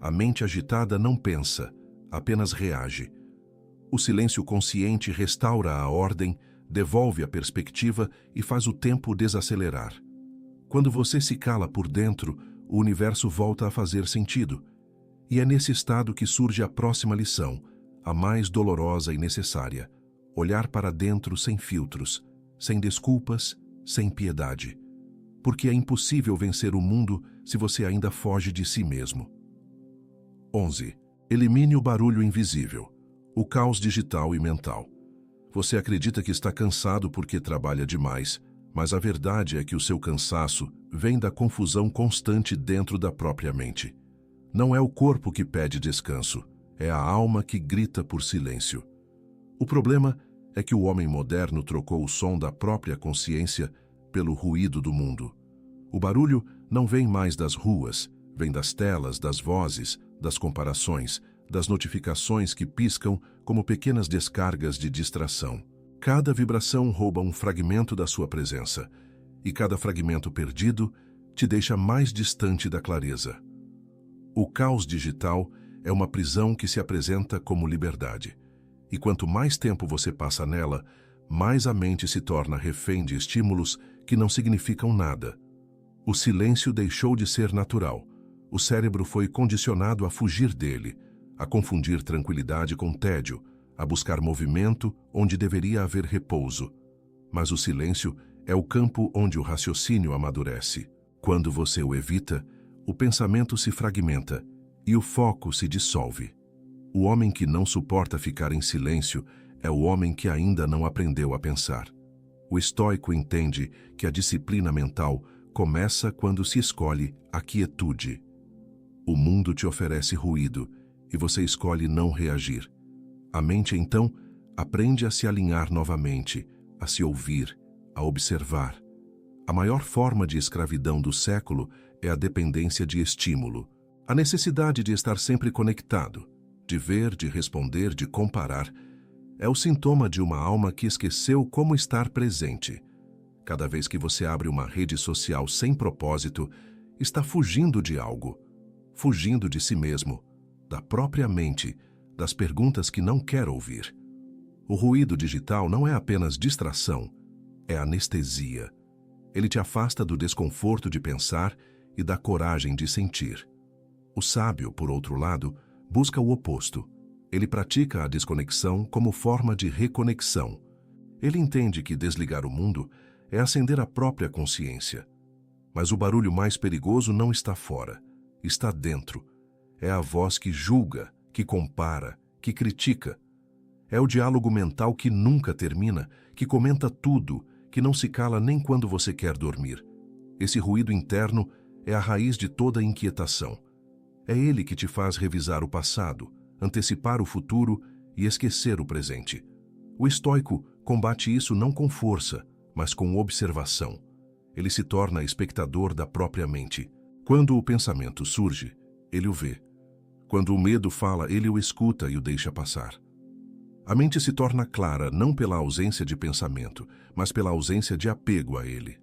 A mente agitada não pensa, apenas reage. O silêncio consciente restaura a ordem, devolve a perspectiva e faz o tempo desacelerar. Quando você se cala por dentro, o universo volta a fazer sentido. E é nesse estado que surge a próxima lição, a mais dolorosa e necessária: olhar para dentro sem filtros, sem desculpas, sem piedade. Porque é impossível vencer o mundo se você ainda foge de si mesmo. 11. Elimine o barulho invisível, o caos digital e mental. Você acredita que está cansado porque trabalha demais, mas a verdade é que o seu cansaço vem da confusão constante dentro da própria mente. Não é o corpo que pede descanso, é a alma que grita por silêncio. O problema é que o homem moderno trocou o som da própria consciência pelo ruído do mundo. O barulho não vem mais das ruas, vem das telas, das vozes, das comparações, das notificações que piscam como pequenas descargas de distração. Cada vibração rouba um fragmento da sua presença, e cada fragmento perdido te deixa mais distante da clareza. O caos digital é uma prisão que se apresenta como liberdade. E quanto mais tempo você passa nela, mais a mente se torna refém de estímulos que não significam nada. O silêncio deixou de ser natural. O cérebro foi condicionado a fugir dele, a confundir tranquilidade com tédio, a buscar movimento onde deveria haver repouso. Mas o silêncio é o campo onde o raciocínio amadurece. Quando você o evita, o pensamento se fragmenta e o foco se dissolve. O homem que não suporta ficar em silêncio é o homem que ainda não aprendeu a pensar. O estoico entende que a disciplina mental começa quando se escolhe a quietude. O mundo te oferece ruído e você escolhe não reagir. A mente, então, aprende a se alinhar novamente, a se ouvir, a observar. A maior forma de escravidão do século é a dependência de estímulo, a necessidade de estar sempre conectado, de ver, de responder, de comparar. É o sintoma de uma alma que esqueceu como estar presente. Cada vez que você abre uma rede social sem propósito, está fugindo de algo, fugindo de si mesmo, da própria mente, das perguntas que não quer ouvir. O ruído digital não é apenas distração, é anestesia. Ele te afasta do desconforto de pensar e da coragem de sentir. O sábio, por outro lado, busca o oposto. Ele pratica a desconexão como forma de reconexão. Ele entende que desligar o mundo é acender a própria consciência. Mas o barulho mais perigoso não está fora, está dentro. É a voz que julga, que compara, que critica. É o diálogo mental que nunca termina, que comenta tudo, que não se cala nem quando você quer dormir. Esse ruído interno é a raiz de toda inquietação. É ele que te faz revisar o passado, antecipar o futuro e esquecer o presente. O estoico combate isso não com força, mas com observação. Ele se torna espectador da própria mente. Quando o pensamento surge, ele o vê. Quando o medo fala, ele o escuta e o deixa passar. A mente se torna clara não pela ausência de pensamento, mas pela ausência de apego a ele.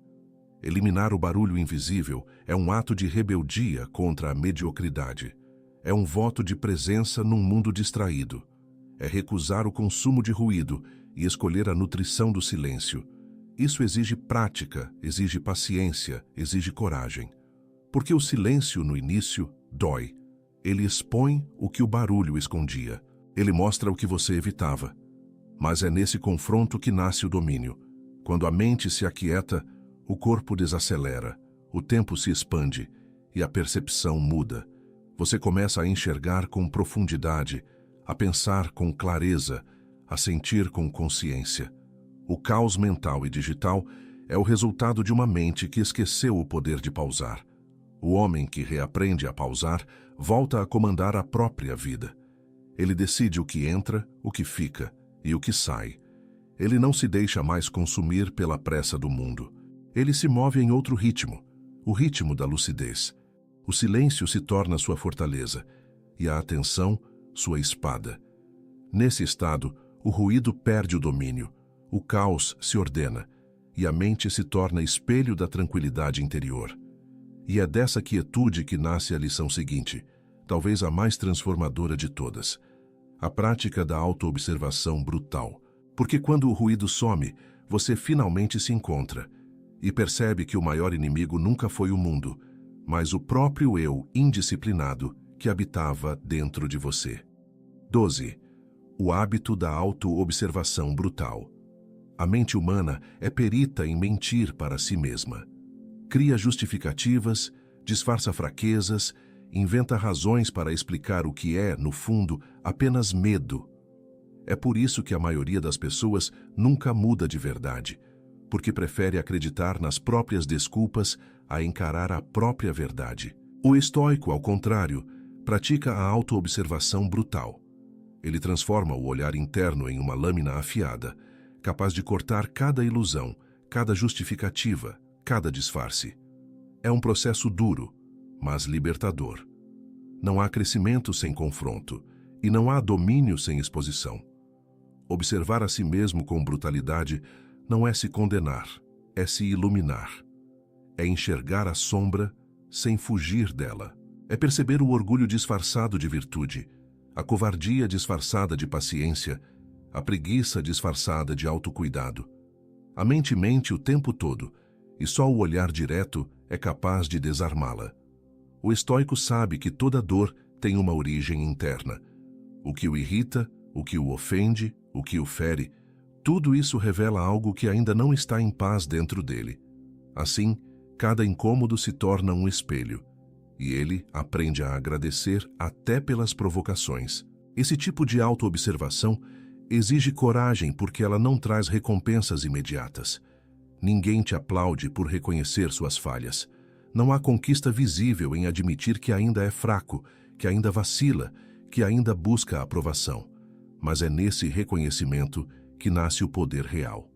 Eliminar o barulho invisível é um ato de rebeldia contra a mediocridade. É um voto de presença num mundo distraído. É recusar o consumo de ruído e escolher a nutrição do silêncio. Isso exige prática, exige paciência, exige coragem. Porque o silêncio, no início, dói. Ele expõe o que o barulho escondia. Ele mostra o que você evitava. Mas é nesse confronto que nasce o domínio. Quando a mente se aquieta, o corpo desacelera, o tempo se expande e a percepção muda. Você começa a enxergar com profundidade, a pensar com clareza, a sentir com consciência. O caos mental e digital é o resultado de uma mente que esqueceu o poder de pausar. O homem que reaprende a pausar volta a comandar a própria vida. Ele decide o que entra, o que fica e o que sai. Ele não se deixa mais consumir pela pressa do mundo. Ele se move em outro ritmo, o ritmo da lucidez. O silêncio se torna sua fortaleza e a atenção, sua espada. Nesse estado, o ruído perde o domínio, o caos se ordena e a mente se torna espelho da tranquilidade interior. E é dessa quietude que nasce a lição seguinte, talvez a mais transformadora de todas. A prática da autoobservação brutal. Porque quando o ruído some, você finalmente se encontra e percebe que o maior inimigo nunca foi o mundo, mas o próprio eu indisciplinado que habitava dentro de você. 12. O hábito da autoobservação brutal. A mente humana é perita em mentir para si mesma. Cria justificativas, disfarça fraquezas, inventa razões para explicar o que é, no fundo, apenas medo. É por isso que a maioria das pessoas nunca muda de verdade, porque prefere acreditar nas próprias desculpas a encarar a própria verdade. O estoico, ao contrário, pratica a autoobservação brutal. Ele transforma o olhar interno em uma lâmina afiada, capaz de cortar cada ilusão, cada justificativa, cada disfarce. É um processo duro, mas libertador. Não há crescimento sem confronto, e não há domínio sem exposição. Observar a si mesmo com brutalidade não é se condenar, é se iluminar. É enxergar a sombra sem fugir dela. É perceber o orgulho disfarçado de virtude, a covardia disfarçada de paciência, a preguiça disfarçada de autocuidado. A mente mente o tempo todo, e só o olhar direto é capaz de desarmá-la. O estoico sabe que toda dor tem uma origem interna. O que o irrita, o que o ofende, o que o fere, tudo isso revela algo que ainda não está em paz dentro dele. Assim, cada incômodo se torna um espelho, e ele aprende a agradecer até pelas provocações. Esse tipo de autoobservação exige coragem porque ela não traz recompensas imediatas. Ninguém te aplaude por reconhecer suas falhas. Não há conquista visível em admitir que ainda é fraco, que ainda vacila, que ainda busca a aprovação. Mas é nesse reconhecimento que nasce o poder real.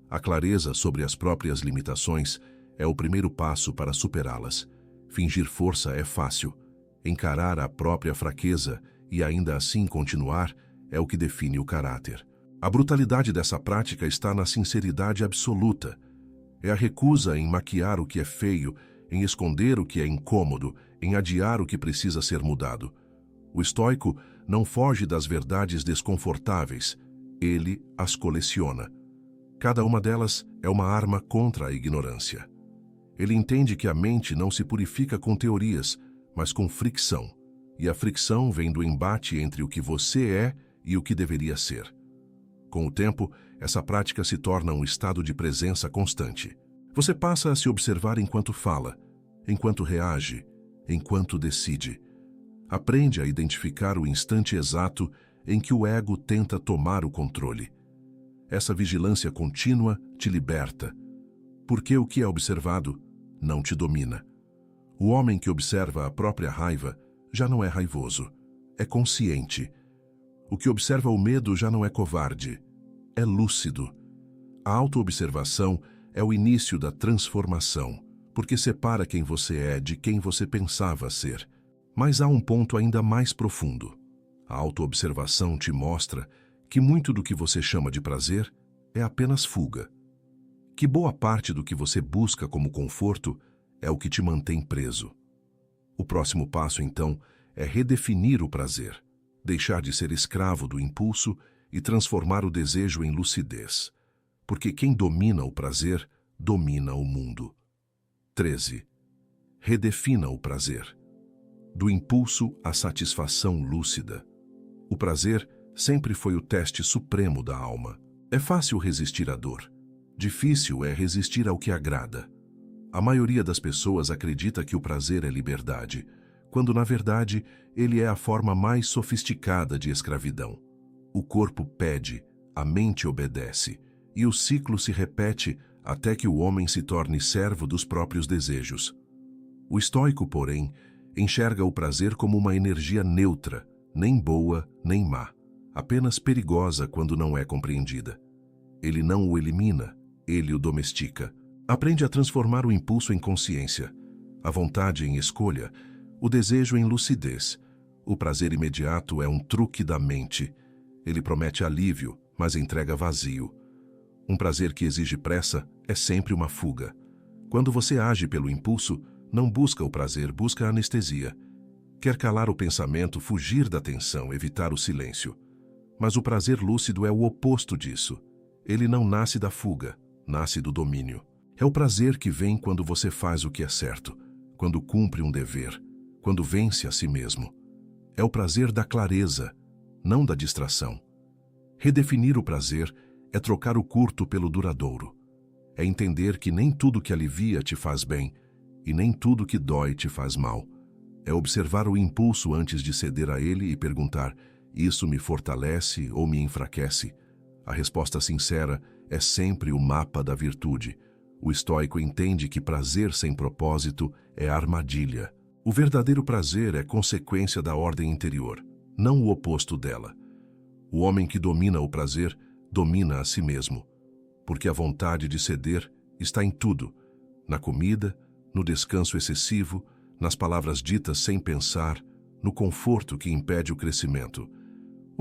A clareza sobre as próprias limitações é o primeiro passo para superá-las. Fingir força é fácil. Encarar a própria fraqueza e ainda assim continuar é o que define o caráter. A brutalidade dessa prática está na sinceridade absoluta. É a recusa em maquiar o que é feio, em esconder o que é incômodo, em adiar o que precisa ser mudado. O estoico não foge das verdades desconfortáveis, ele as coleciona. Cada uma delas é uma arma contra a ignorância. Ele entende que a mente não se purifica com teorias, mas com fricção. E a fricção vem do embate entre o que você é e o que deveria ser. Com o tempo, essa prática se torna um estado de presença constante. Você passa a se observar enquanto fala, enquanto reage, enquanto decide. Aprende a identificar o instante exato em que o ego tenta tomar o controle. Essa vigilância contínua te liberta, porque o que é observado não te domina. O homem que observa a própria raiva já não é raivoso, é consciente. O que observa o medo já não é covarde, é lúcido. A autoobservação é o início da transformação, porque separa quem você é de quem você pensava ser. Mas há um ponto ainda mais profundo. A autoobservação te mostra que muito do que você chama de prazer é apenas fuga, que boa parte do que você busca como conforto é o que te mantém preso. O próximo passo, então, é redefinir o prazer, deixar de ser escravo do impulso e transformar o desejo em lucidez, porque quem domina o prazer, domina o mundo. 13. Redefina o prazer. Do impulso à satisfação lúcida. O prazer sempre foi o teste supremo da alma. É fácil resistir à dor. Difícil é resistir ao que agrada. A maioria das pessoas acredita que o prazer é liberdade, quando na verdade ele é a forma mais sofisticada de escravidão. O corpo pede, a mente obedece, e o ciclo se repete até que o homem se torne servo dos próprios desejos. O estoico, porém, enxerga o prazer como uma energia neutra, nem boa nem má, apenas perigosa quando não é compreendida. Ele não o elimina, ele o domestica. Aprende a transformar o impulso em consciência, a vontade em escolha, o desejo em lucidez. O prazer imediato é um truque da mente. Ele promete alívio, mas entrega vazio. Um prazer que exige pressa é sempre uma fuga. Quando você age pelo impulso, não busca o prazer, busca a anestesia. Quer calar o pensamento, fugir da tensão, evitar o silêncio. Mas o prazer lúcido é o oposto disso. Ele não nasce da fuga, nasce do domínio. É o prazer que vem quando você faz o que é certo, quando cumpre um dever, quando vence a si mesmo. É o prazer da clareza, não da distração. Redefinir o prazer é trocar o curto pelo duradouro. É entender que nem tudo que alivia te faz bem e nem tudo que dói te faz mal. É observar o impulso antes de ceder a ele e perguntar: isso me fortalece ou me enfraquece? A resposta sincera é sempre o mapa da virtude. O estoico entende que prazer sem propósito é armadilha. O verdadeiro prazer é consequência da ordem interior, não o oposto dela. O homem que domina o prazer domina a si mesmo, porque a vontade de ceder está em tudo, na comida, no descanso excessivo, nas palavras ditas sem pensar, no conforto que impede o crescimento.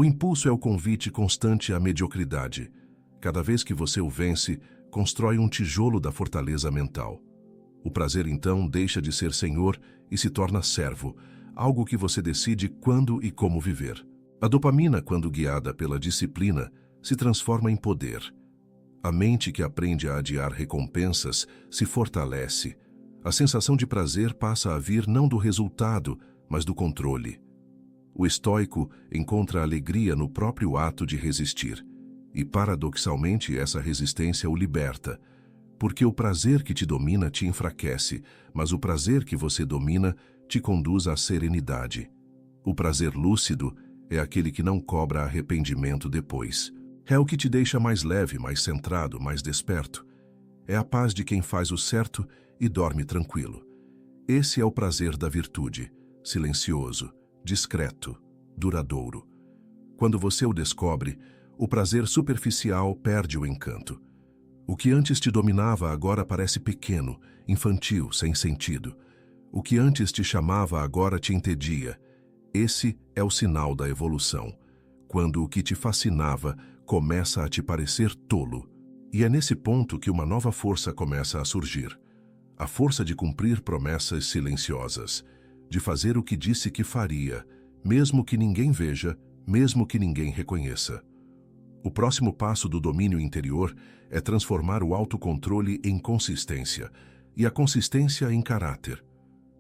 O impulso é o convite constante à mediocridade. Cada vez que você o vence, constrói um tijolo da fortaleza mental. O prazer, então, deixa de ser senhor e se torna servo, algo que você decide quando e como viver. A dopamina, quando guiada pela disciplina, se transforma em poder. A mente que aprende a adiar recompensas se fortalece. A sensação de prazer passa a vir não do resultado, mas do controle. O estoico encontra alegria no próprio ato de resistir. E, paradoxalmente, essa resistência o liberta, porque o prazer que te domina te enfraquece, mas o prazer que você domina te conduz à serenidade. O prazer lúcido é aquele que não cobra arrependimento depois. É o que te deixa mais leve, mais centrado, mais desperto. É a paz de quem faz o certo e dorme tranquilo. Esse é o prazer da virtude, silencioso, discreto, duradouro. Quando você o descobre, o prazer superficial perde o encanto. O que antes te dominava agora parece pequeno, infantil, sem sentido. O que antes te chamava agora te entedia. Esse é o sinal da evolução, quando o que te fascinava começa a te parecer tolo. E é nesse ponto que uma nova força começa a surgir. A força de cumprir promessas silenciosas, de fazer o que disse que faria, mesmo que ninguém veja, mesmo que ninguém reconheça. O próximo passo do domínio interior é transformar o autocontrole em consistência e a consistência em caráter.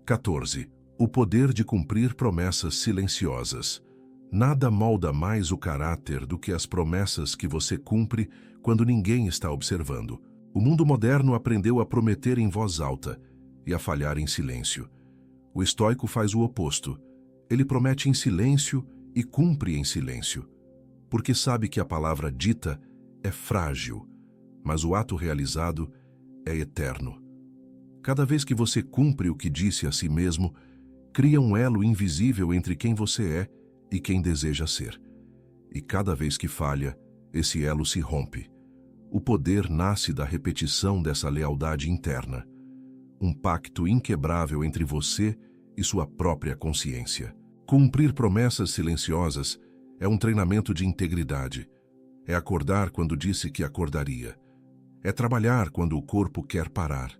14. O poder de cumprir promessas silenciosas. Nada molda mais o caráter do que as promessas que você cumpre quando ninguém está observando. O mundo moderno aprendeu a prometer em voz alta e a falhar em silêncio. O estoico faz o oposto. Ele promete em silêncio e cumpre em silêncio, porque sabe que a palavra dita é frágil, mas o ato realizado é eterno. Cada vez que você cumpre o que disse a si mesmo, cria um elo invisível entre quem você é e quem deseja ser. E cada vez que falha, esse elo se rompe. O poder nasce da repetição dessa lealdade interna, um pacto inquebrável entre você e sua própria consciência. Cumprir promessas silenciosas é um treinamento de integridade, É acordar quando disse que acordaria. É trabalhar quando o corpo quer parar.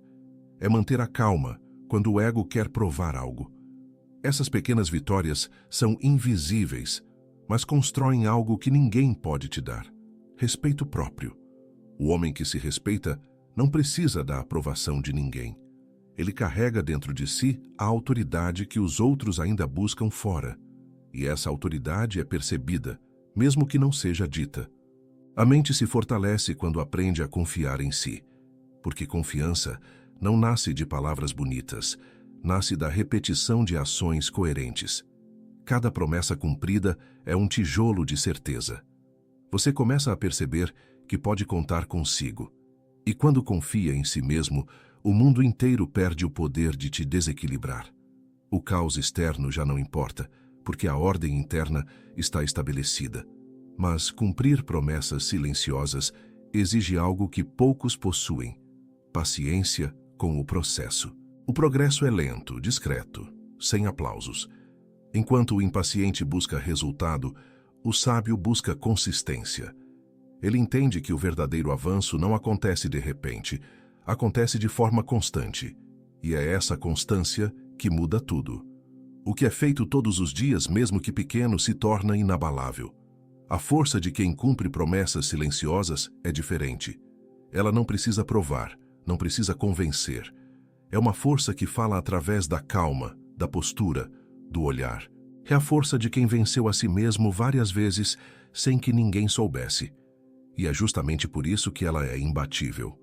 É manter a calma quando o ego quer provar algo. Essas pequenas vitórias são invisíveis, mas constroem algo que ninguém pode te dar: respeito próprio. O homem que se respeita não precisa da aprovação de ninguém. Ele carrega dentro de si a autoridade que os outros ainda buscam fora. E essa autoridade é percebida, mesmo que não seja dita. A mente se fortalece quando aprende a confiar em si, porque confiança não nasce de palavras bonitas, nasce da repetição de ações coerentes. Cada promessa cumprida é um tijolo de certeza. Você começa a perceber que pode contar consigo. E quando confia em si mesmo, o mundo inteiro perde o poder de te desequilibrar. O caos externo já não importa, porque a ordem interna está estabelecida. Mas cumprir promessas silenciosas exige algo que poucos possuem: paciência com o processo. O progresso é lento, discreto, sem aplausos. Enquanto o impaciente busca resultado, o sábio busca consistência. Ele entende que o verdadeiro avanço não acontece de repente, acontece de forma constante. E é essa constância que muda tudo. O que é feito todos os dias, mesmo que pequeno, se torna inabalável. A força de quem cumpre promessas silenciosas é diferente. Ela não precisa provar, não precisa convencer. É uma força que fala através da calma, da postura, do olhar. É a força de quem venceu a si mesmo várias vezes sem que ninguém soubesse. E é justamente por isso que ela é imbatível.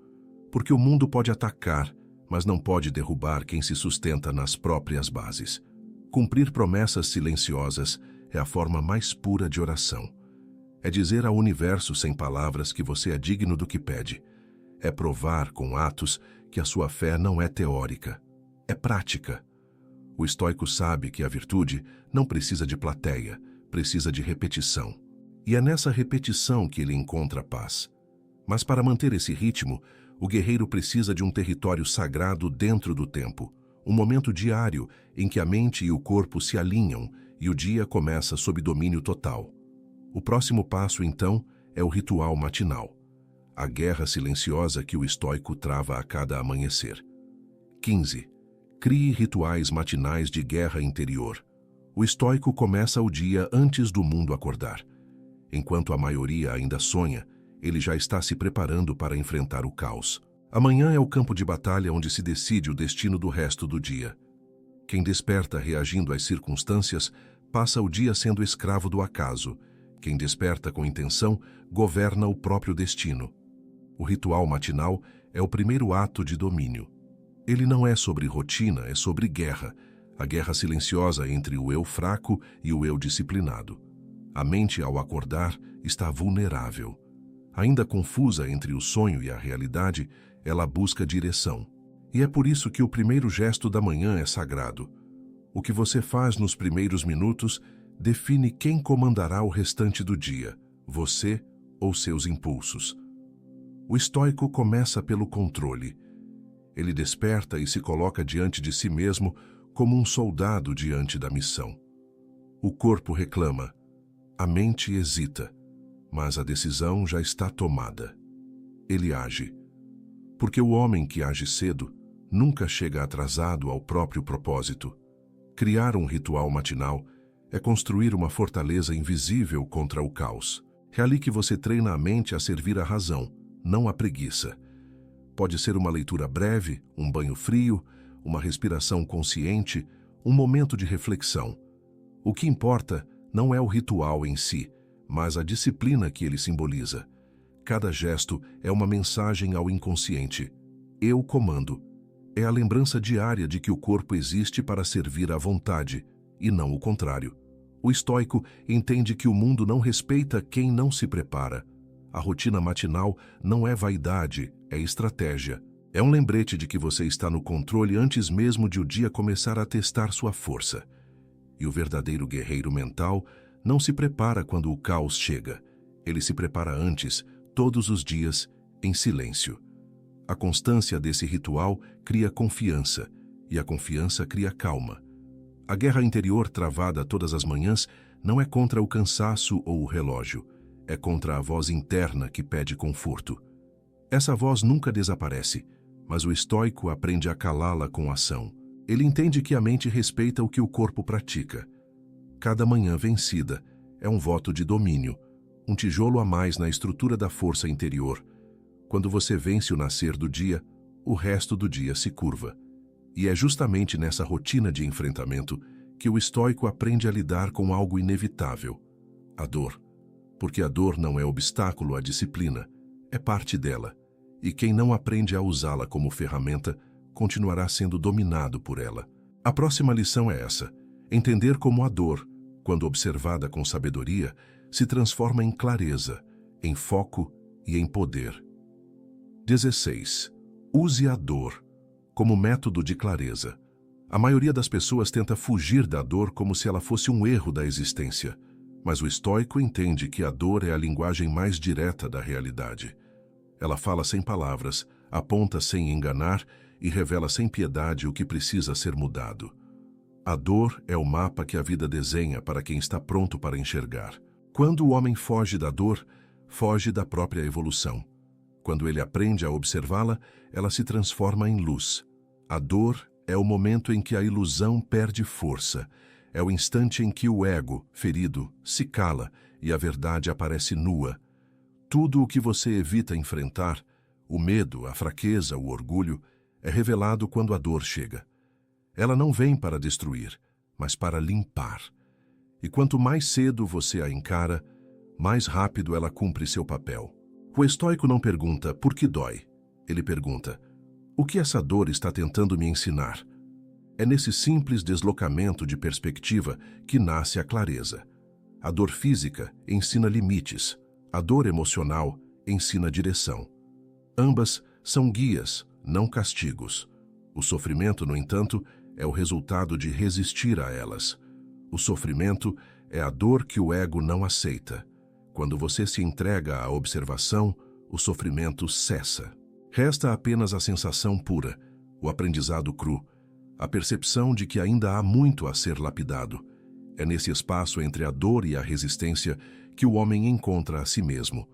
Porque o mundo pode atacar, mas não pode derrubar quem se sustenta nas próprias bases. Cumprir promessas silenciosas é a forma mais pura de oração. É dizer ao universo sem palavras que você é digno do que pede. É provar com atos que a sua fé não é teórica, é prática. O estoico sabe que a virtude não precisa de plateia, precisa de repetição. E é nessa repetição que ele encontra paz. Mas para manter esse ritmo, o guerreiro precisa de um território sagrado dentro do tempo, um momento diário em que a mente e o corpo se alinham e o dia começa sob domínio total. O próximo passo, então, é o ritual matinal, a guerra silenciosa que o estoico trava a cada amanhecer. 15. Crie rituais matinais de guerra interior. O estoico começa o dia antes do mundo acordar. Enquanto a maioria ainda sonha, ele já está se preparando para enfrentar o caos. Amanhã é o campo de batalha onde se decide o destino do resto do dia. Quem desperta reagindo às circunstâncias, passa o dia sendo escravo do acaso. Quem desperta com intenção, governa o próprio destino. O ritual matinal é o primeiro ato de domínio. Ele não é sobre rotina, é sobre guerra. A guerra silenciosa entre o eu fraco e o eu disciplinado. A mente, ao acordar, está vulnerável. Ainda confusa entre o sonho e a realidade, ela busca direção. E é por isso que o primeiro gesto da manhã é sagrado. O que você faz nos primeiros minutos define quem comandará o restante do dia, você ou seus impulsos. O estoico começa pelo controle. Ele desperta e se coloca diante de si mesmo como um soldado diante da missão. O corpo reclama, a mente hesita, mas a decisão já está tomada. Ele age. Porque o homem que age cedo nunca chega atrasado ao próprio propósito. Criar um ritual matinal é construir uma fortaleza invisível contra o caos. É ali que você treina a mente a servir a razão, não a preguiça. Pode ser uma leitura breve, um banho frio, uma respiração consciente, um momento de reflexão. O que importa não é o ritual em si, mas a disciplina que ele simboliza. Cada gesto é uma mensagem ao inconsciente. Eu comando. É a lembrança diária de que o corpo existe para servir à vontade, e não o contrário. O estoico entende que o mundo não respeita quem não se prepara. A rotina matinal não é vaidade, é estratégia. É um lembrete de que você está no controle antes mesmo de o dia começar a testar sua força. E o verdadeiro guerreiro mental não se prepara quando o caos chega. Ele se prepara antes, todos os dias, em silêncio. A constância desse ritual cria confiança, e a confiança cria calma. A guerra interior travada todas as manhãs não é contra o cansaço ou o relógio, é contra a voz interna que pede conforto. Essa voz nunca desaparece, mas o estoico aprende a calá-la com ação. Ele entende que a mente respeita o que o corpo pratica. Cada manhã vencida é um voto de domínio, um tijolo a mais na estrutura da força interior. Quando você vence o nascer do dia, o resto do dia se curva. E é justamente nessa rotina de enfrentamento que o estoico aprende a lidar com algo inevitável: a dor. Porque a dor não é obstáculo à disciplina, é parte dela. E quem não aprende a usá-la como ferramenta, continuará sendo dominado por ela. A próxima lição é essa: entender como a dor, quando observada com sabedoria, se transforma em clareza, em foco e em poder. 16. Use a dor como método de clareza. A maioria das pessoas tenta fugir da dor como se ela fosse um erro da existência, mas o estoico entende que a dor é a linguagem mais direta da realidade. Ela fala sem palavras, aponta sem enganar e revela sem piedade o que precisa ser mudado. A dor é o mapa que a vida desenha para quem está pronto para enxergar. Quando o homem foge da dor, foge da própria evolução. Quando ele aprende a observá-la, ela se transforma em luz. A dor é o momento em que a ilusão perde força. É o instante em que o ego, ferido, se cala e a verdade aparece nua. Tudo o que você evita enfrentar, o medo, a fraqueza, o orgulho, é revelado quando a dor chega. Ela não vem para destruir, mas para limpar. E quanto mais cedo você a encara, mais rápido ela cumpre seu papel. O estoico não pergunta por que dói. Ele pergunta: o que essa dor está tentando me ensinar? É nesse simples deslocamento de perspectiva que nasce a clareza. A dor física ensina limites. A dor emocional ensina direção. Ambas são guias, não castigos. O sofrimento, no entanto, é o resultado de resistir a elas. O sofrimento é a dor que o ego não aceita. Quando você se entrega à observação, o sofrimento cessa. Resta apenas a sensação pura, o aprendizado cru, a percepção de que ainda há muito a ser lapidado. É nesse espaço entre a dor e a resistência que o homem encontra a si mesmo.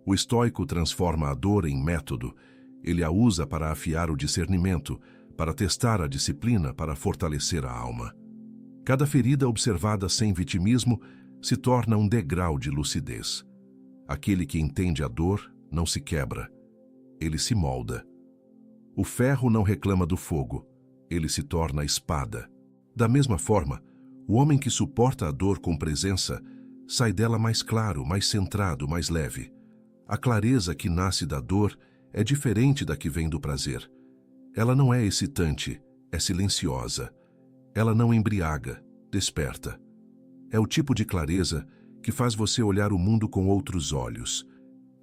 O estoico transforma a dor em método. Ele a usa para afiar o discernimento, para testar a disciplina, para fortalecer a alma. Cada ferida observada sem vitimismo se torna um degrau de lucidez. Aquele que entende a dor não se quebra, ele se molda. O ferro não reclama do fogo, ele se torna espada. Da mesma forma, o homem que suporta a dor com presença sai dela mais claro, mais centrado, mais leve. A clareza que nasce da dor é diferente da que vem do prazer. Ela não é excitante, é silenciosa. Ela não embriaga, desperta. É o tipo de clareza que faz você olhar o mundo com outros olhos,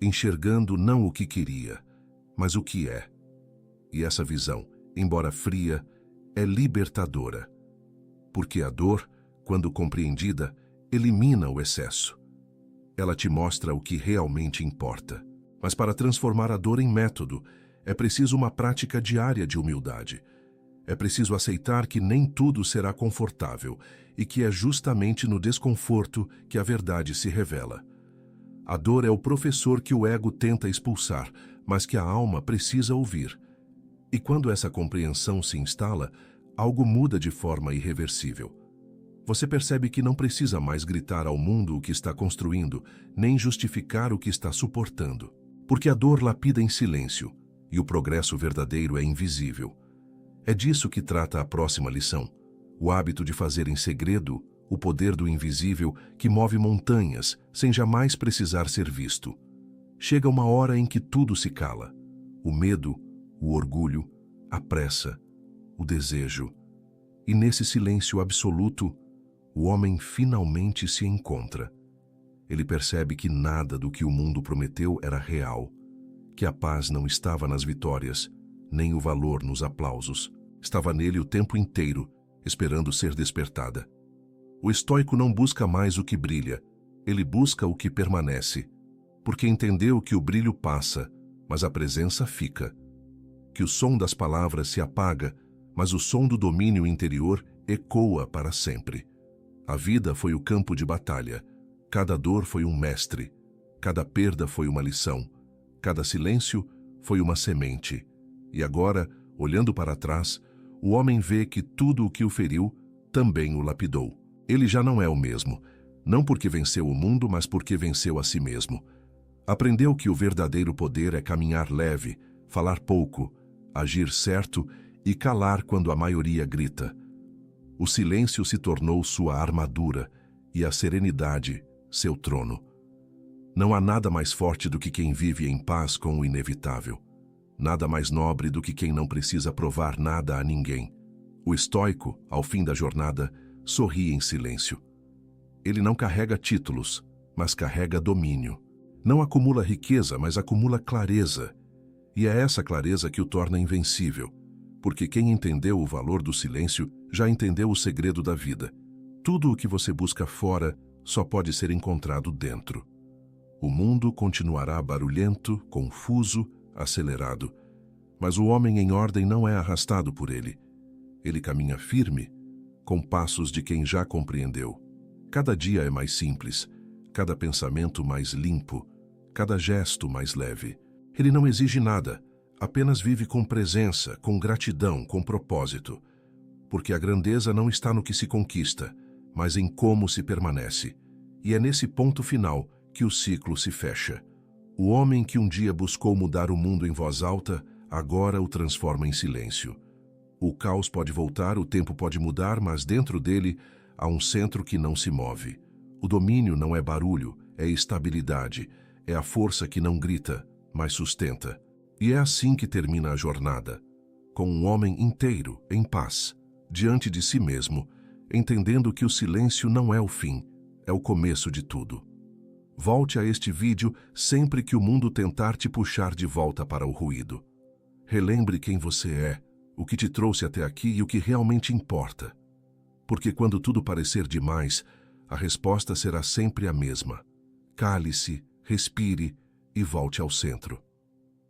enxergando não o que queria, mas o que é. E essa visão, embora fria, é libertadora. Porque a dor, quando compreendida, elimina o excesso. Ela te mostra o que realmente importa. Mas para transformar a dor em método, é preciso uma prática diária de humildade. É preciso aceitar que nem tudo será confortável e que é justamente no desconforto que a verdade se revela. A dor é o professor que o ego tenta expulsar, mas que a alma precisa ouvir. E quando essa compreensão se instala, algo muda de forma irreversível. Você percebe que não precisa mais gritar ao mundo o que está construindo, nem justificar o que está suportando. Porque a dor lapida em silêncio, e o progresso verdadeiro é invisível. É disso que trata a próxima lição: o hábito de fazer em segredo o poder do invisível que move montanhas sem jamais precisar ser visto. Chega uma hora em que tudo se cala: o medo, o orgulho, a pressa, o desejo. E nesse silêncio absoluto, o homem finalmente se encontra. Ele percebe que nada do que o mundo prometeu era real, que a paz não estava nas vitórias, nem o valor nos aplausos. Estava nele o tempo inteiro, esperando ser despertada. O estoico não busca mais o que brilha, ele busca o que permanece, porque entendeu que o brilho passa, mas a presença fica. Que o som das palavras se apaga, mas o som do domínio interior ecoa para sempre. A vida foi o campo de batalha. Cada dor foi um mestre. Cada perda foi uma lição. Cada silêncio foi uma semente. E agora, olhando para trás, o homem vê que tudo o que o feriu também o lapidou. Ele já não é o mesmo, não porque venceu o mundo, mas porque venceu a si mesmo. Aprendeu que o verdadeiro poder é caminhar leve, falar pouco, agir certo e calar quando a maioria grita. O silêncio se tornou sua armadura e a serenidade seu trono. Não há nada mais forte do que quem vive em paz com o inevitável. Nada mais nobre do que quem não precisa provar nada a ninguém. O estoico, ao fim da jornada, sorri em silêncio. Ele não carrega títulos, mas carrega domínio. Não acumula riqueza, mas acumula clareza. E é essa clareza que o torna invencível, porque quem entendeu o valor do silêncio já entendeu o segredo da vida. Tudo o que você busca fora só pode ser encontrado dentro. O mundo continuará barulhento, confuso, acelerado. Mas o homem em ordem não é arrastado por ele. Ele caminha firme, com passos de quem já compreendeu. Cada dia é mais simples, cada pensamento mais limpo, cada gesto mais leve. Ele não exige nada, apenas vive com presença, com gratidão, com propósito. Porque a grandeza não está no que se conquista, mas em como se permanece. E é nesse ponto final que o ciclo se fecha. O homem que um dia buscou mudar o mundo em voz alta, agora o transforma em silêncio. O caos pode voltar, o tempo pode mudar, mas dentro dele há um centro que não se move. O domínio não é barulho, é estabilidade, é a força que não grita, mas sustenta. E é assim que termina a jornada, com um homem inteiro, em paz, diante de si mesmo, entendendo que o silêncio não é o fim, é o começo de tudo. Volte a este vídeo sempre que o mundo tentar te puxar de volta para o ruído. Relembre quem você é, o que te trouxe até aqui e o que realmente importa. Porque quando tudo parecer demais, a resposta será sempre a mesma. Cale-se, respire e volte ao centro.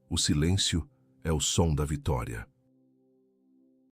O silêncio é o som da vitória.